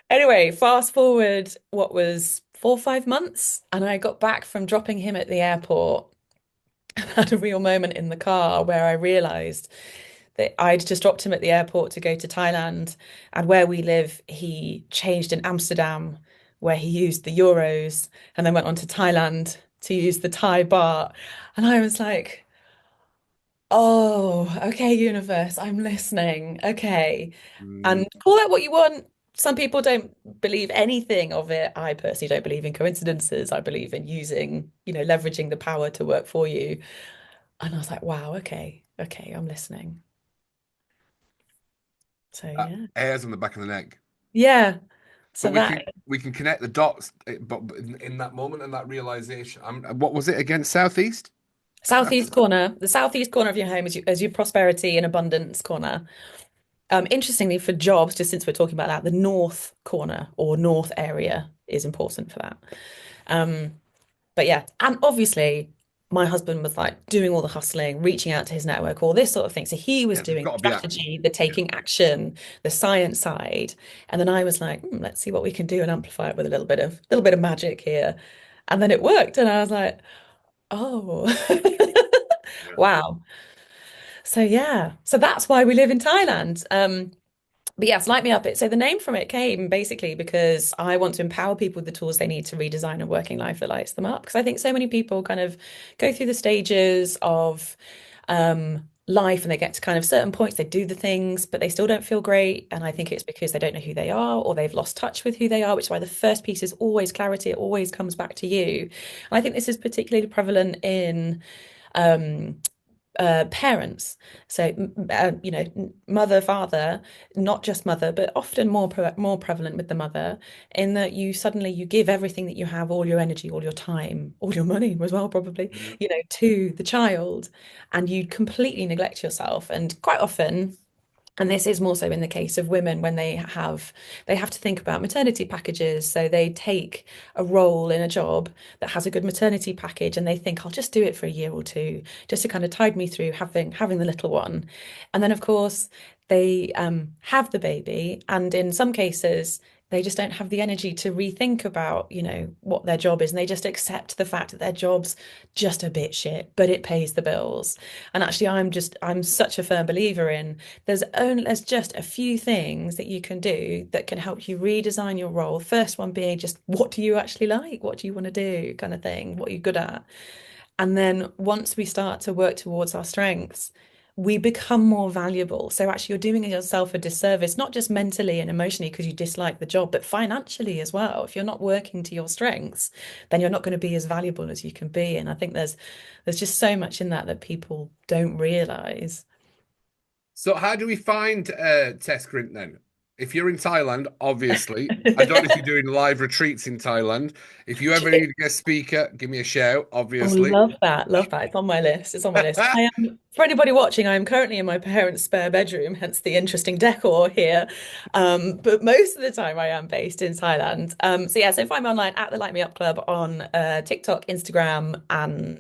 Speaker 2: Anyway, fast forward, what was 4 or 5 months, and I got back from dropping him at the airport. I had a real moment in the car where I realized that I'd just dropped him at the airport to go to Thailand, and where we live, he changed in Amsterdam, where he used the euros, and then went on to Thailand to use the Thai baht. And I was like, oh, okay, universe, I'm listening. Okay.
Speaker 1: Mm,
Speaker 2: And call that what you want. Some people don't believe anything of it. I personally don't believe in coincidences. I believe in using, leveraging the power to work for you. And I was like, wow, okay, okay, I'm listening. So yeah.
Speaker 1: hairs on the back of the neck.
Speaker 2: Yeah.
Speaker 1: But
Speaker 2: So
Speaker 1: we
Speaker 2: that
Speaker 1: can connect the dots, but in that moment and that realization. What was it again? Southeast?
Speaker 2: southeast corner, the southeast corner of your home is your prosperity and abundance corner. Interestingly, for jobs, just since we're talking about that, the north corner or north area is important for that. Um, But yeah, and obviously my husband was like doing all the hustling, reaching out to his network, all this sort of thing. So he was
Speaker 1: Yeah, there's
Speaker 2: doing
Speaker 1: got to be action.
Speaker 2: strategy, the
Speaker 1: Yeah.
Speaker 2: taking action, the science side. And then I was like, let's see what we can do and amplify it with a little bit of magic here. And then it worked. And I was like, oh,
Speaker 1: Yeah.
Speaker 2: wow. So yeah, so that's why we live in Thailand. But yes, light me up. So the name from it came basically because I want to empower people with the tools they need to redesign a working life that lights them up. Because I think so many people kind of go through the stages of life and they get to kind of certain points, they do the things, but they still don't feel great. And I think it's because they don't know who they are or they've lost touch with who they are, which is why the first piece is always clarity. It always comes back to you. And I think this is particularly prevalent in um, parents. So, mother, father, not just mother, but often more prevalent with the mother, in that you give everything that you have, all your energy, all your time, all your money as well, probably,
Speaker 1: Mhm.
Speaker 2: to the child, and you completely neglect yourself. And quite often, and this is more so in the case of women when they have to think about maternity packages. So they take a role in a job that has a good maternity package and they think I'll just do it for a year or two just to kind of tide me through having the little one. And then of course they have the baby and in some cases they just don't have the energy to rethink about, what their job is and they just accept the fact that their job's just a bit shit, but it pays the bills. And actually I'm such a firm believer in there's just a few things that you can do that can help you redesign your role. First one being just what do you actually like? What do you want to do? Kind of thing. What are you good at? And then once we start to work towards our strengths, we become more valuable. So actually, you're doing yourself a disservice, not just mentally and emotionally because you dislike the job, but financially as well. If you're not working to your strengths, then you're not going to be as valuable as you can be. And I think there's just so much in that that people don't realize.
Speaker 1: So how do we find Tess Grint then? If you're in Thailand, obviously. I don't know if you're doing live retreats in Thailand. If you ever need a guest speaker, give me a shout,
Speaker 2: Oh,
Speaker 1: obviously.
Speaker 2: love that. Love that. It's on my list. It's on my list. I am, for anybody watching, I am currently in my parents' spare bedroom, hence the interesting decor here. But most of the time I am based in Thailand. So yeah, so if I'm online at the Light Me Up Club on TikTok, Instagram, and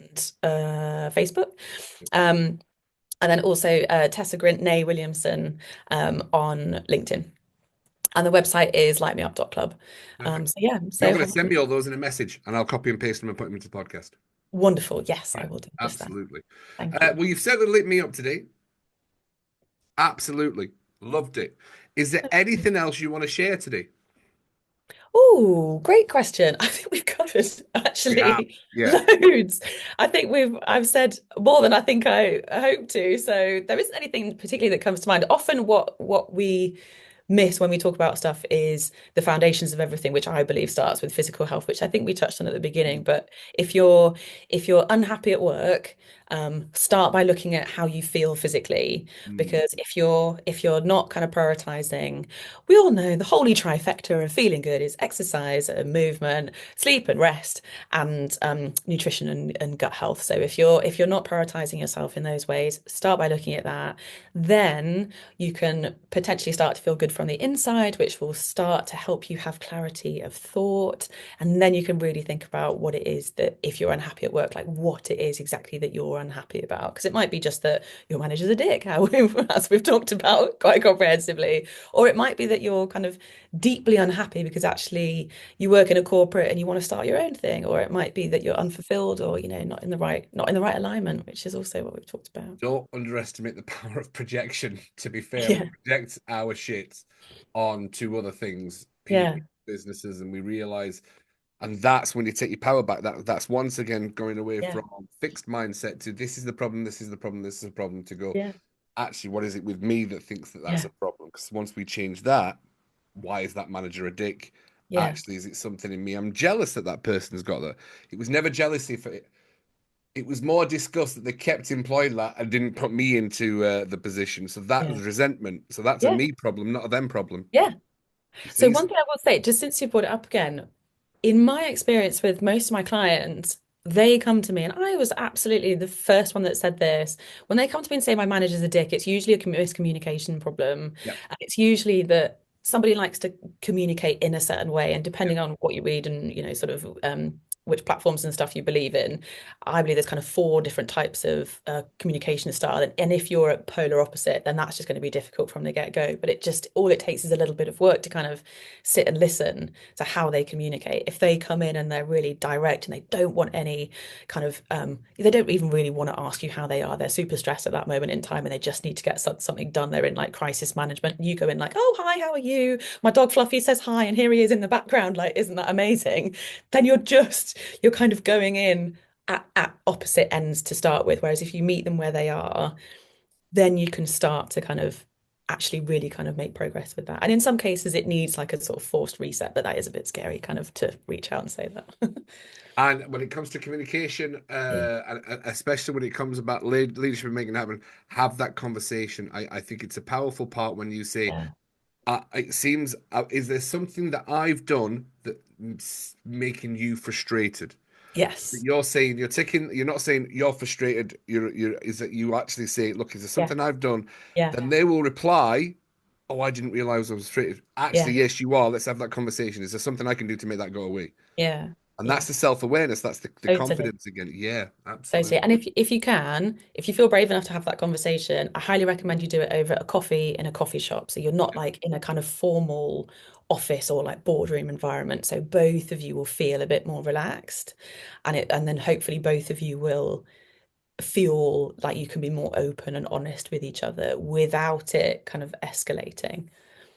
Speaker 2: Facebook. Um, and then also Tessa Grint, Nay Williamson on LinkedIn. And the website is lightmeup.club.
Speaker 1: Perfect.
Speaker 2: So yeah,
Speaker 1: You're
Speaker 2: so
Speaker 1: going to
Speaker 2: have
Speaker 1: send me all those in a message and I'll copy and paste them and put them into the podcast.
Speaker 2: wonderful. Yes, I
Speaker 1: Right.
Speaker 2: will do just that.
Speaker 1: Absolutely.
Speaker 2: Thank you.
Speaker 1: Well, you've certainly lit me up today. Absolutely. Loved it. Is there anything else you want to share today?
Speaker 2: Oh, great question. I think we've covered
Speaker 1: We have.
Speaker 2: actually
Speaker 1: Yeah.
Speaker 2: loads. I've said more than I think I hope to. So there isn't anything particularly that comes to mind. Often what we miss when we talk about stuff is the foundations of everything, which I believe starts with physical health, which I think we touched on at the beginning. But if you're unhappy at work, start by looking at how you feel physically.
Speaker 1: Mm.
Speaker 2: Because if you're not kind of prioritizing, we all know the holy trifecta of feeling good is exercise and movement, sleep and rest, and nutrition and gut health. So if you're not prioritizing yourself in those ways, start by looking at that. Then you can potentially start to feel good from the inside, which will start to help you have clarity of thought. And then you can really think about what it is that, if you're unhappy at work, like what it is exactly that you're unhappy about. Because it might be just that your manager's a dick, as we've talked about quite comprehensively. Or it might be that you're kind of deeply unhappy because actually you work in a corporate and you want to start your own thing. Or it might be that you're unfulfilled or, not in the right alignment, which is also what we've talked about.
Speaker 1: Don't underestimate the power of projection. To be fair, we
Speaker 2: Yeah.
Speaker 1: project our shit onto other things, people,
Speaker 2: Yeah.
Speaker 1: businesses, and we realize, and that's when you take your power back. That's once again going away
Speaker 2: Yeah.
Speaker 1: from fixed mindset to this is the problem, this is the problem, this is the problem, to go,
Speaker 2: Yeah.
Speaker 1: actually, what is it with me that thinks that that's
Speaker 2: Yeah.
Speaker 1: a problem? Because once we change that, why is that manager a dick?
Speaker 2: Yeah.
Speaker 1: Actually, is it something in me? I'm jealous that that person's got that. It was never jealousy for it. It was more disgust that they kept employing that and didn't put me into the position. So that
Speaker 2: Yeah.
Speaker 1: was resentment. So that's a
Speaker 2: Yeah.
Speaker 1: me problem, not a them problem.
Speaker 2: Yeah.
Speaker 1: You
Speaker 2: So
Speaker 1: see?
Speaker 2: one thing I will say, just since you brought it up again, in my experience with most of my clients, they come to me, and I was absolutely the first one that said this. When they come to me and say my manager's a dick, it's usually a miscommunication problem.
Speaker 1: Yeah,
Speaker 2: And it's usually that somebody likes to communicate in a certain way, and
Speaker 1: yeah.
Speaker 2: depending on what you read and sort of which platforms and stuff you believe in, I believe there's kind of four different types of communication style. And if you're a polar opposite, then that's just going to be difficult from the get-go. But all it takes is a little bit of work to kind of sit and listen to how they communicate. If they come in and they're really direct and they don't want any kind of, they don't even really want to ask you how they are. They're super stressed at that moment in time and they just need to get something done. They're in like crisis management. And you go in like, oh, hi, how are you? My dog Fluffy says hi, and here he is in the background. Like, isn't that amazing? Then you're kind of going in at opposite ends to start with. Whereas if you meet them where they are, then you can start to kind of actually really kind of make progress with that. And in some cases, it needs like a sort of forced reset, but that is a bit scary kind of to reach out and say that.
Speaker 1: And when it comes to communication,
Speaker 2: Yeah.
Speaker 1: and especially when it comes about leadership and making it happen, have that conversation. I think it's a powerful part when you say,
Speaker 2: Yeah.
Speaker 1: it seems, is there something that I've done that's making you frustrated?
Speaker 2: Yes.
Speaker 1: You're saying you're not saying you're frustrated. Is that you actually say, look, is there
Speaker 2: Yeah.
Speaker 1: something I've done?
Speaker 2: Yeah.
Speaker 1: Then they will reply, oh, I didn't realize I was frustrated. Actually,
Speaker 2: Yeah.
Speaker 1: yes, you are. Let's have that conversation. Is there something I can do to make that go away?
Speaker 2: Yeah.
Speaker 1: And that's
Speaker 2: Yeah.
Speaker 1: the self-awareness. That's the
Speaker 2: Totally.
Speaker 1: confidence again. Yeah, absolutely.
Speaker 2: Totally. And if you feel brave enough to have that conversation, I highly recommend you do it over a coffee in a coffee shop. So you're not like in a kind of formal office or like boardroom environment. So both of you will feel a bit more relaxed. And then hopefully both of you will feel like you can be more open and honest with each other without it kind of escalating.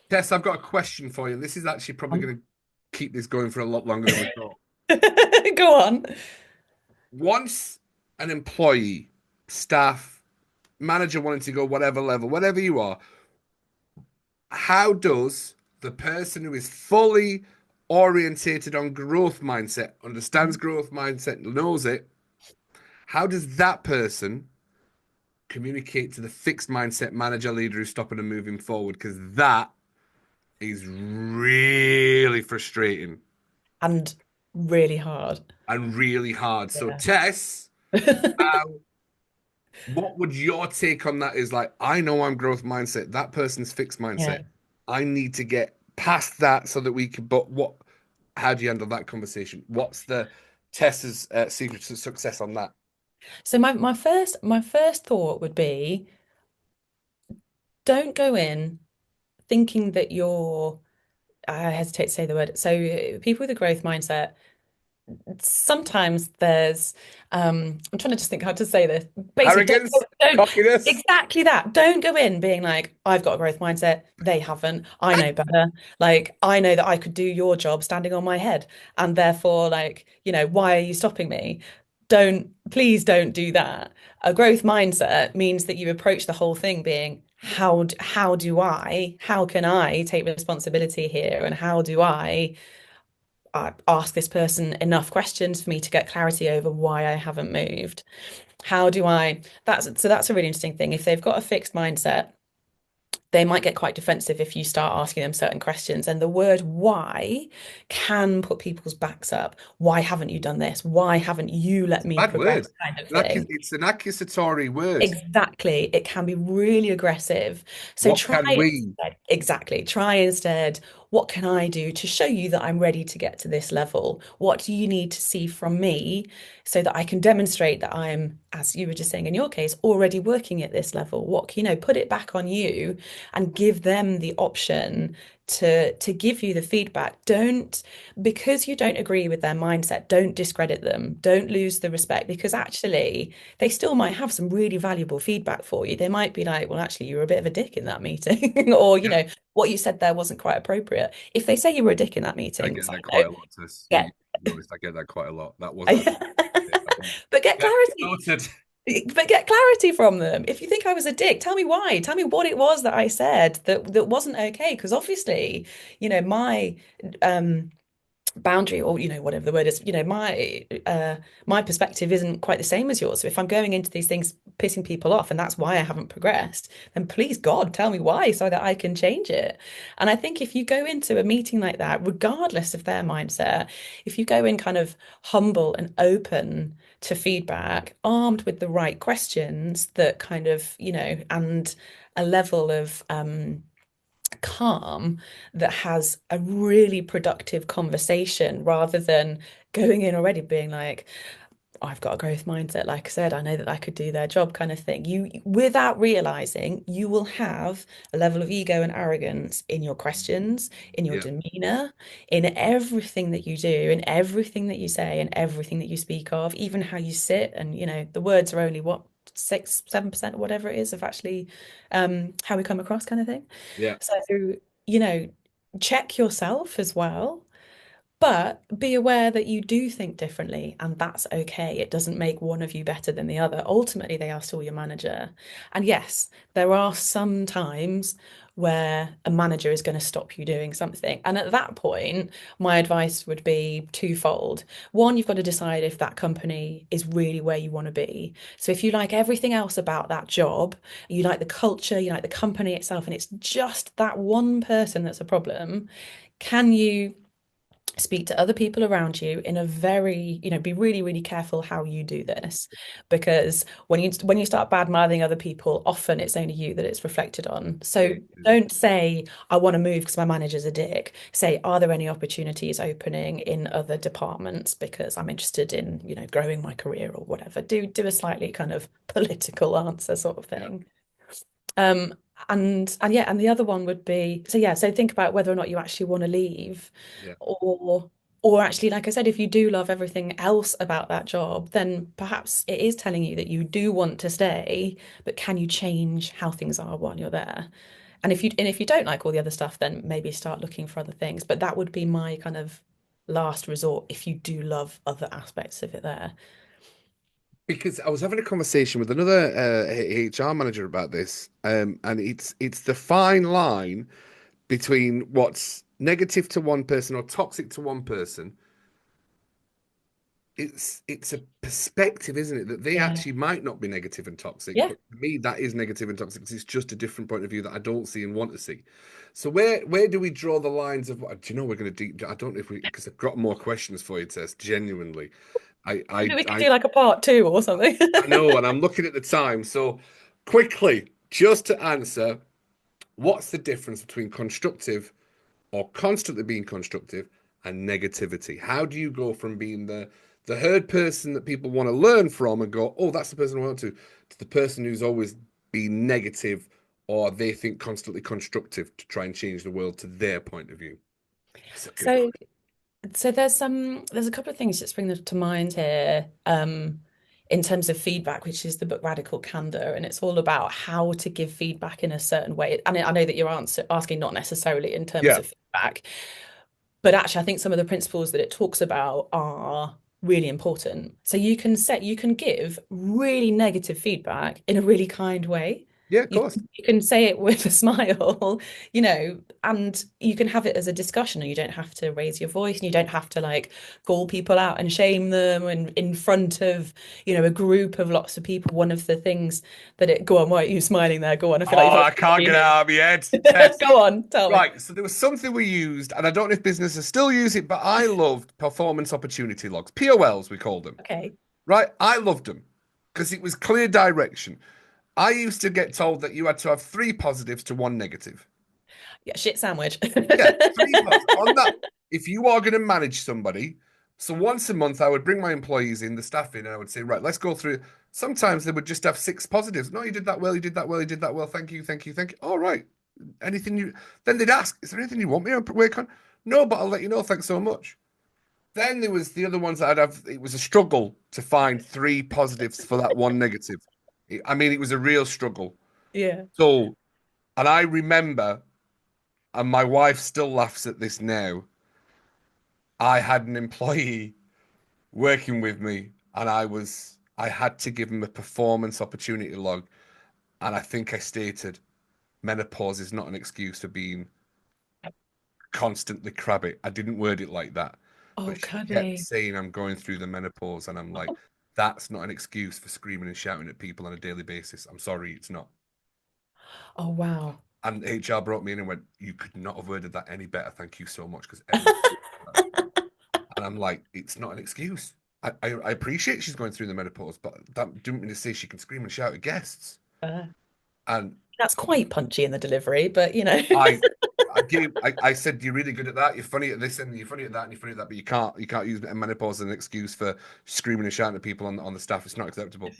Speaker 1: Tess, I've got a question for you. This is actually probably going to keep this going for a lot longer than we thought.
Speaker 2: Go on.
Speaker 1: Once an employee, staff, manager wanting to go whatever level, whatever you are, how does the person who is fully orientated on growth mindset, understands growth mindset, knows it, how does that person communicate to the fixed mindset manager leader who's stopping them moving forward? Because that is really frustrating
Speaker 2: And really hard.
Speaker 1: and really hard. So,
Speaker 2: Yeah.
Speaker 1: Tess, what would your take on that is like, I know I'm growth mindset, that person's fixed mindset.
Speaker 2: Yeah.
Speaker 1: I need to get past that so that we can, but what, how do you handle that conversation? What's the Tessa's secret to success on that?
Speaker 2: So my first thought would be don't go in thinking that you're I hesitate to say the word. So people with a growth mindset, sometimes there's I'm trying to just think how to say this. Basically,
Speaker 1: Arrogance,
Speaker 2: don't
Speaker 1: cockiness.
Speaker 2: exactly that. Don't go in being like, I've got a growth mindset. They haven't. I know better. Like, I know that I could do your job standing on my head. And therefore, like, why are you stopping me? Please don't do that. A growth mindset means that you approach the whole thing being, how can I take responsibility here? And how do I ask this person enough questions for me to get clarity over why I haven't moved? How do I, that's a really interesting thing. If they've got a fixed mindset, they might get quite defensive if you start asking them certain questions. And the word why can put people's backs up. Why haven't you done this? Why haven't you let me
Speaker 1: Bad
Speaker 2: progress?
Speaker 1: word.
Speaker 2: Kind of thing.
Speaker 1: It's an accusatory word.
Speaker 2: Exactly. It can be really aggressive. So
Speaker 1: What
Speaker 2: try
Speaker 1: can we?
Speaker 2: instead, exactly. Try instead, what can I do to show you that I'm ready to get to this level? What do you need to see from me so that I can demonstrate that I'm, as you were just saying in your case, already working at this level? Put it back on you and give them the option to give you the feedback. Don't, because you don't agree with their mindset, don't discredit them. Don't lose the respect because actually they still might have some really valuable feedback for you. They might be like, well, actually, you were a bit of a dick in that meeting, or,
Speaker 1: Yeah,
Speaker 2: what you said there wasn't quite appropriate. If they say you were a dick in that
Speaker 1: I
Speaker 2: meeting,
Speaker 1: get
Speaker 2: side
Speaker 1: that quite
Speaker 2: note,
Speaker 1: a lot, Tess.
Speaker 2: get,
Speaker 1: To be honest, I get that quite a lot. That wasn't a bit.
Speaker 2: but get
Speaker 1: Yeah,
Speaker 2: clarity.
Speaker 1: noted.
Speaker 2: But get clarity from them. If you think I was a dick, tell me why. Tell me what it was that I said that wasn't okay. Because obviously, my um boundary or whatever the word is my perspective isn't quite the same as yours, so if I'm going into these things pissing people off and that's why I haven't progressed, then please God tell me why so that I can change it. And I think if you go into a meeting like that, regardless of their mindset, if you go in kind of humble and open to feedback, armed with the right questions that kind of and a level of calm that has a really productive conversation rather than going in already being like, I've got a growth mindset. Like I said, I know that I could do their job kind of thing. You, without realizing, you will have a level of ego and arrogance in your questions, in your
Speaker 1: Yeah,
Speaker 2: demeanor, in everything that you do, in everything that you say, and everything that you speak of, even how you sit. And, the words are only what, 6, 7% or whatever it is of actually how we come across kind of thing.
Speaker 1: yeah.
Speaker 2: So, you know, check yourself as well, but be aware that you do think differently, and that's okay. It doesn't make one of you better than the other. Ultimately, they are still your manager. And yes, there are some times where a manager is going to stop you doing something. And at that point, my advice would be twofold. One, you've got to decide if that company is really where you want to be. So if you like everything else about that job, you like the culture, you like the company itself, and it's just that one person that's a problem, can you speak to other people around you in a very, be really, really careful how you do this, because when you start bad mouthing other people, often it's only you that it's reflected on. So
Speaker 1: Yeah,
Speaker 2: don't say, I want to move because my manager's a dick. Say, are there any opportunities opening in other departments because I'm interested in, growing my career or whatever. Do a slightly kind of political answer sort of
Speaker 1: yeah,
Speaker 2: thing. And yeah, and the other one would be, so yeah, so think about whether or not you actually want to leave,
Speaker 1: yeah.
Speaker 2: or or actually, like I said, if you do love everything else about that job, then perhaps it is telling you that you do want to stay, but can you change how things are while you're there? And if you don't like all the other stuff, then maybe start looking for other things. But that would be my kind of last resort if you do love other aspects of it there.
Speaker 1: Because I was having a conversation with another HR manager about this, and it's the fine line between what's negative to one person or toxic to one person it's a perspective, isn't it? That they
Speaker 2: Yeah.
Speaker 1: actually might not be negative and toxic,
Speaker 2: Yeah.
Speaker 1: but to me, that is negative and toxic because it's just a different point of view that I don't see and want to see. So where do we draw the lines of what? Do you know we're going to deep? I don't know if we because I've got more questions for you, Tess. Genuinely, I
Speaker 2: Maybe
Speaker 1: I
Speaker 2: we could
Speaker 1: I
Speaker 2: do like a part two or something.
Speaker 1: I know, and I'm looking at the time. So quickly, just to answer, what's the difference between constructive or constantly being constructive and negativity? How do you go from being the herd person that people want to learn from and go, oh, that's the person I want to the person who's always been negative or they think constantly constructive to try and change the world to their point of view? It's a good
Speaker 2: So,
Speaker 1: question.
Speaker 2: so there's a couple of things that spring to mind here, in terms of feedback, which is the book Radical Candor, and it's all about how to give feedback in a certain way. And I know that you're asking not necessarily in terms
Speaker 1: Yeah,
Speaker 2: of feedback, but actually, I think some of the principles that it talks about are really important. So you can give really negative feedback in a really kind way.
Speaker 1: yeah, of course.
Speaker 2: You can say it with a smile, and you can have it as a discussion, and you don't have to raise your voice, and you don't have to like call people out and shame them and in front of, a group of lots of people. One of the things that it go on, why are you smiling there? Go on, I feel like
Speaker 1: Oh,
Speaker 2: you've got
Speaker 1: I can't get it
Speaker 2: something
Speaker 1: out of my head.
Speaker 2: here.
Speaker 1: Tess.
Speaker 2: Go on, tell me.
Speaker 1: Right, so there was something we used, and I don't know if businesses still use it, but I loved performance opportunity logs, POLs, we called them.
Speaker 2: Okay.
Speaker 1: Right, I loved them because it was clear direction. I used to get told that you had to have three positives to one negative.
Speaker 2: Yeah, shit sandwich.
Speaker 1: Yeah, three positives. On that, if you are going to manage somebody, so once a month I would bring my employees in, the staff in, and I would say, right, let's go through. Sometimes they would just have six positives. No, you did that well, you did that well, you did that well. Thank you, thank you, thank you. All right. Anything you then they'd ask, is there anything you want me to work on? No, but I'll let you know. Thanks so much. Then there was the other ones that I'd have. It was a struggle to find three positives for that one negative. I mean, it was a real struggle.
Speaker 2: Yeah.
Speaker 1: So, and I remember, and my wife still laughs at this now. I had an employee working with me, and I had to give him a performance opportunity log, and I think I stated menopause is not an excuse for being constantly crabby. I didn't word it like that,
Speaker 2: Oh,
Speaker 1: but she kept
Speaker 2: Cuddy.
Speaker 1: saying I'm going through the menopause, and I'm like, that's not an excuse for screaming and shouting at people on a daily basis. I'm sorry, it's not.
Speaker 2: Oh, wow.
Speaker 1: And HR brought me in and went, you could not have worded that any better. Thank you so much, because everyone. And I'm like, it's not an excuse. I appreciate she's going through the menopause, but that didn't mean to say she can scream and shout at guests.
Speaker 2: Uh,
Speaker 1: And
Speaker 2: that's quite punchy in the delivery, but
Speaker 1: I I said you're really good at that. You're funny at this and you're funny at that and you're funny at that, but you can't use menopause as an excuse for screaming and shouting at people on the staff. It's not acceptable.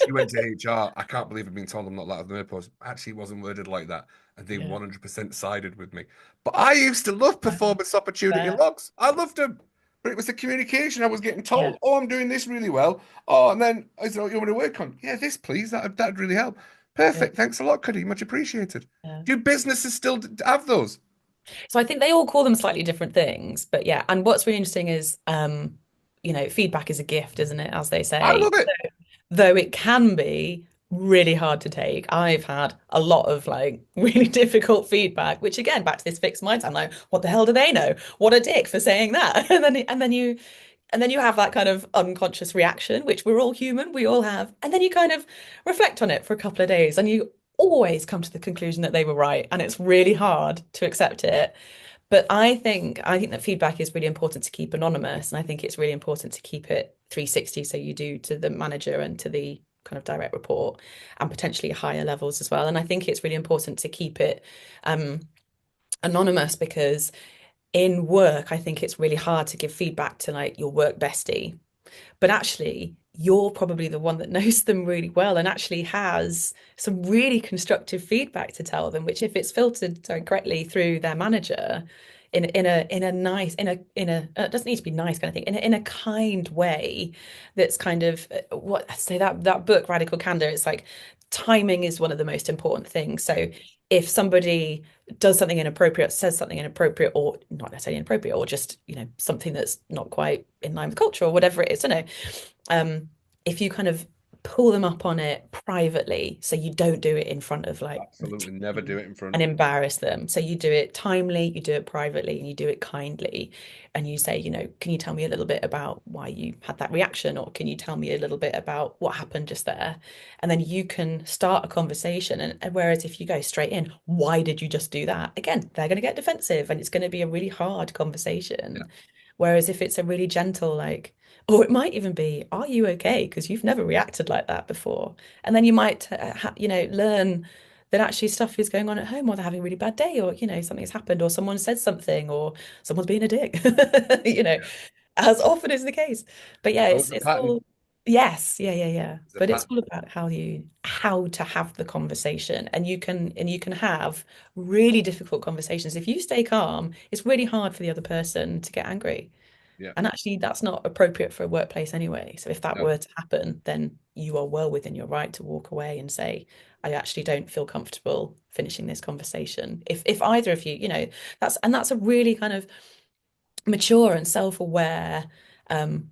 Speaker 1: She went to HR. I can't believe I've been told I'm not allowed to have the menopause. Actually, it wasn't worded like that, and they
Speaker 2: Yeah.
Speaker 1: 100% sided with me. But I used to love
Speaker 2: Wow.
Speaker 1: performance opportunity
Speaker 2: Fair.
Speaker 1: logs. I loved them. But it was the communication. I was getting
Speaker 2: Yeah.
Speaker 1: told, "Oh, I'm doing this really well." Oh, and then I said, "Oh, you want to work on?" Yeah, this please. That'd really help.
Speaker 2: Yeah.
Speaker 1: Perfect. Thanks a lot, Cuddy. Much appreciated.
Speaker 2: Yeah.
Speaker 1: Do businesses still have those?
Speaker 2: So I think they all call them slightly different things, but yeah. And what's really interesting is, feedback is a gift, isn't it? As they
Speaker 1: I
Speaker 2: say,
Speaker 1: love it.
Speaker 2: though it can be really hard to take. I've had a lot of like really difficult feedback, which again, back to this fixed mindset. I'm like, what the hell do they know? What a dick for saying that. And then you have that kind of unconscious reaction, which we're all human, we all have. And then you kind of reflect on it for a couple of days and you always come to the conclusion that they were right. And it's really hard to accept it. But I think that feedback is really important to keep anonymous, and I think it's really important to keep it 360. So you do to the manager and to the kind of direct report, and potentially higher levels as well. And I think it's really important to keep it um, anonymous because in work, I think it's really hard to give feedback to like your work bestie, but actually you're probably the one that knows them really well and actually has some really constructive feedback to tell them, which if it's filtered directly through their manager in a nice it doesn't need to be nice kind of thing, in a kind way, that's kind of what I say, that book Radical Candor, it's like timing is one of the most important things. So if somebody does something inappropriate, says something inappropriate, or not necessarily inappropriate, or just, something that's not quite in line with culture or whatever it is, I don't know. If you kind of pull them up on it privately. So you don't do it in front of like the
Speaker 1: Absolutely never do
Speaker 2: team
Speaker 1: it in front.
Speaker 2: and embarrass them. So you do it timely, you do it privately, and you do it kindly. And you say, can you tell me a little bit about why you had that reaction? Or can you tell me a little bit about what happened just there? And then you can start a conversation. And whereas if you go straight in, why did you just do that? Again, they're going to get defensive and it's going to be a really hard
Speaker 1: Yeah.
Speaker 2: conversation. Whereas if it's a really gentle, like, or it might even be, are you okay? Because you've never reacted like that before. And then you might, learn that actually stuff is going on at home, or they're having a really bad day, or, something's happened, or someone said something, or someone's being a dick, you know,
Speaker 1: Yeah.
Speaker 2: as often is the case. But yeah,
Speaker 1: Always a
Speaker 2: it's
Speaker 1: pattern.
Speaker 2: all, yes, yeah, yeah, yeah.
Speaker 1: It's a
Speaker 2: But it's
Speaker 1: pattern.
Speaker 2: all about how to have the conversation. And you can have really difficult conversations. If you stay calm, it's really hard for the other person to get angry.
Speaker 1: Yeah.
Speaker 2: And actually, that's not appropriate for a workplace anyway. So if that
Speaker 1: No.
Speaker 2: were to happen, then you are well within your right to walk away and say, I actually don't feel comfortable finishing this conversation. If either of you, that's a really kind of mature and self-aware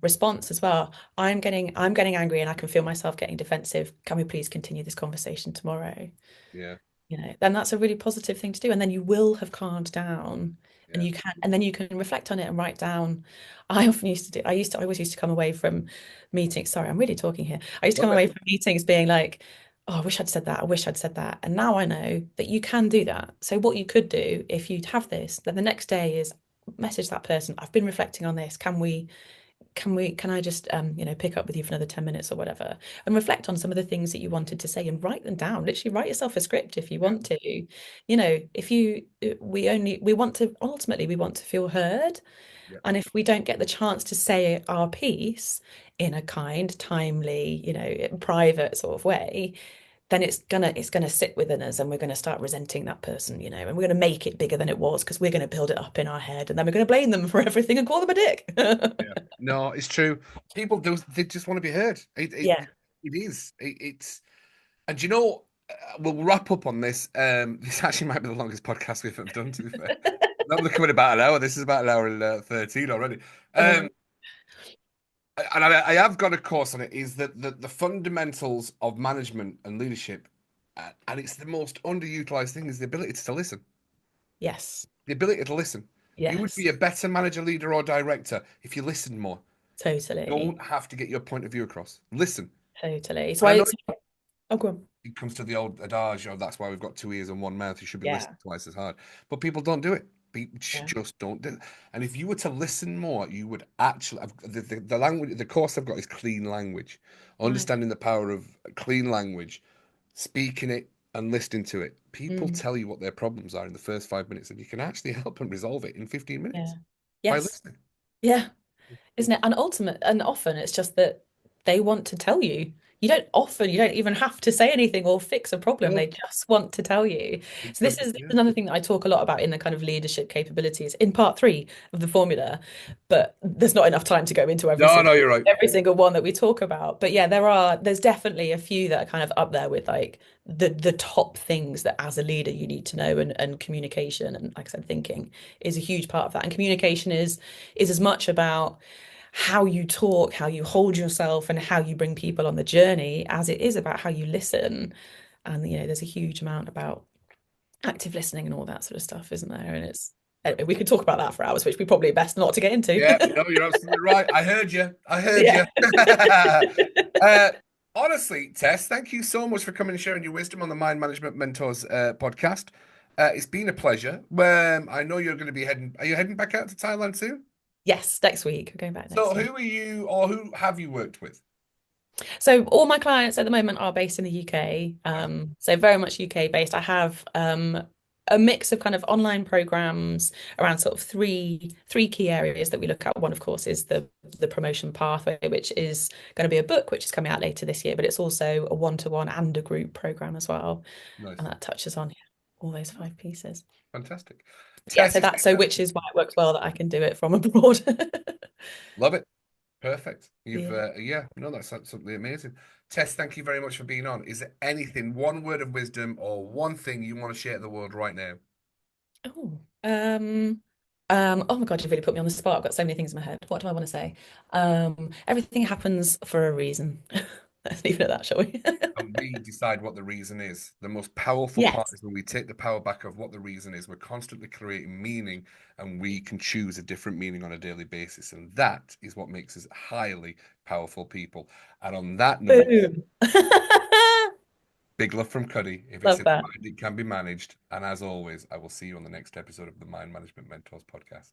Speaker 2: response as well. I'm getting angry and I can feel myself getting defensive. Can we please continue this conversation tomorrow?
Speaker 1: Yeah.
Speaker 2: Then that's a really positive thing to do. And then you will have calmed down and
Speaker 1: Yeah.
Speaker 2: you can reflect on it and write down. I always used to come away from meetings. Sorry, I'm really talking here. I used to
Speaker 1: Love
Speaker 2: come
Speaker 1: it.
Speaker 2: away from meetings being like, oh, I wish I'd said that. I wish I'd said that. And now I know that you can do that. So what you could do if you'd have this, then the next day is message that person. I've been reflecting on this. Can I just pick up with you for another 10 minutes or whatever, and reflect on some of the things that you wanted to say and write them down. Literally write yourself a script if you
Speaker 1: Yeah.
Speaker 2: want to. If you we want to feel heard.
Speaker 1: Yeah.
Speaker 2: And if we don't get the chance to say our piece in a kind, timely, private sort of way, then it's gonna sit within us and we're gonna start resenting that person, and we're gonna make it bigger than it was because we're gonna build it up in our head and then we're gonna blame them for everything and call them a dick.
Speaker 1: Yeah. No, it's true. People do. They just want to be heard.
Speaker 2: Yeah.
Speaker 1: It is. It's. And we'll wrap up on this. This actually might be the longest podcast we've ever done. To be fair, normally coming about an hour. This is about an hour and 13 already.
Speaker 2: Oh,
Speaker 1: And I have got a course on it. Is that the fundamentals of management and leadership, and it's the most underutilized thing is the ability to listen.
Speaker 2: yes.
Speaker 1: The ability to listen. You would
Speaker 2: Yes.
Speaker 1: be a better manager, leader, or director if you listened more.
Speaker 2: Totally.
Speaker 1: Don't have to get your point of view across. Listen.
Speaker 2: Totally. So
Speaker 1: And I know
Speaker 2: oh, go on.
Speaker 1: it comes to the old adage of that's why we've got two ears and one mouth. You should be
Speaker 2: Yeah.
Speaker 1: listening twice as hard. But people don't do it. People
Speaker 2: Yeah.
Speaker 1: just don't do it. And if you were to listen more, you would actually the language, the course I've got is clean language,
Speaker 2: Right.
Speaker 1: understanding the power of clean language, speaking it and listening to it. People
Speaker 2: Mm.
Speaker 1: tell you what their problems are in the first 5 minutes, and you can actually help them resolve it in 15
Speaker 2: Yeah.
Speaker 1: minutes by
Speaker 2: Yes.
Speaker 1: listening.
Speaker 2: Yeah. Isn't it? And often it's just that they want to tell you. You don't even have to say anything or fix a problem.
Speaker 1: No,
Speaker 2: They just want to tell you. So this is
Speaker 1: yeah.
Speaker 2: another thing that I talk a lot about in the kind of leadership capabilities in part three of the formula, but there's not enough time to go into every
Speaker 1: No,
Speaker 2: single
Speaker 1: no, you're right.
Speaker 2: every single one that we talk about. But yeah, there's definitely a few that are kind of up there with like the top things that as a leader you need to know, and communication and, like I said, thinking is a huge part of that. And communication is as much about how you talk, how you hold yourself, and how you bring people on the journey as it is about how you listen. And there's a huge amount about active listening and all that sort of stuff, isn't there? And it's anyway, we could talk about that for hours, which we probably best not to get into.
Speaker 1: Yeah, no, you're absolutely right. I heard you. I heard
Speaker 2: Yeah.
Speaker 1: you. Honestly, Tess, thank you so much for coming and sharing your wisdom on the Mind Management Mentors podcast. It's been a pleasure. I know you're going to be heading. Are you heading back out to Thailand soon?
Speaker 2: Yes, next week. We're going back
Speaker 1: So,
Speaker 2: next week.
Speaker 1: who are you, or who have you worked with?
Speaker 2: So all my clients at the moment are based in the UK.
Speaker 1: Wow,
Speaker 2: So very much UK based. I have a mix of kind of online programs around sort of three key areas that we look at. One, of course, is the promotion pathway, which is going to be a book which is coming out later this year, but it's also a one-to-one and a group program as well.
Speaker 1: nice,
Speaker 2: And that touches on all those five pieces.
Speaker 1: fantastic.
Speaker 2: So yeah,
Speaker 1: Tess,
Speaker 2: so
Speaker 1: it's
Speaker 2: that
Speaker 1: been
Speaker 2: so which is why it works well that I can do it from abroad.
Speaker 1: love it. Perfect. You've
Speaker 2: Yeah.
Speaker 1: yeah, no, that's absolutely amazing. Tess, thank you very much for being on. Is there anything, one word of wisdom or one thing you want to share to the world right now?
Speaker 2: Oh, oh my God, you've really put me on the spot. I've got so many things in my head. What do I want to say? Everything happens for a reason. Let's leave it at that, shall we?
Speaker 1: And we decide what the reason is. The most powerful part
Speaker 2: Yes.
Speaker 1: is when we take the power back of what the reason is. We're constantly creating meaning, and we can choose a different meaning on a daily basis. And that is what makes us highly powerful people. And on that note,
Speaker 2: Boom.
Speaker 1: big love from Cuddy. If it's
Speaker 2: Love
Speaker 1: in the
Speaker 2: that.
Speaker 1: mind, it can be managed. And as always, I will see you on the next episode of the Mind Management Mentors podcast.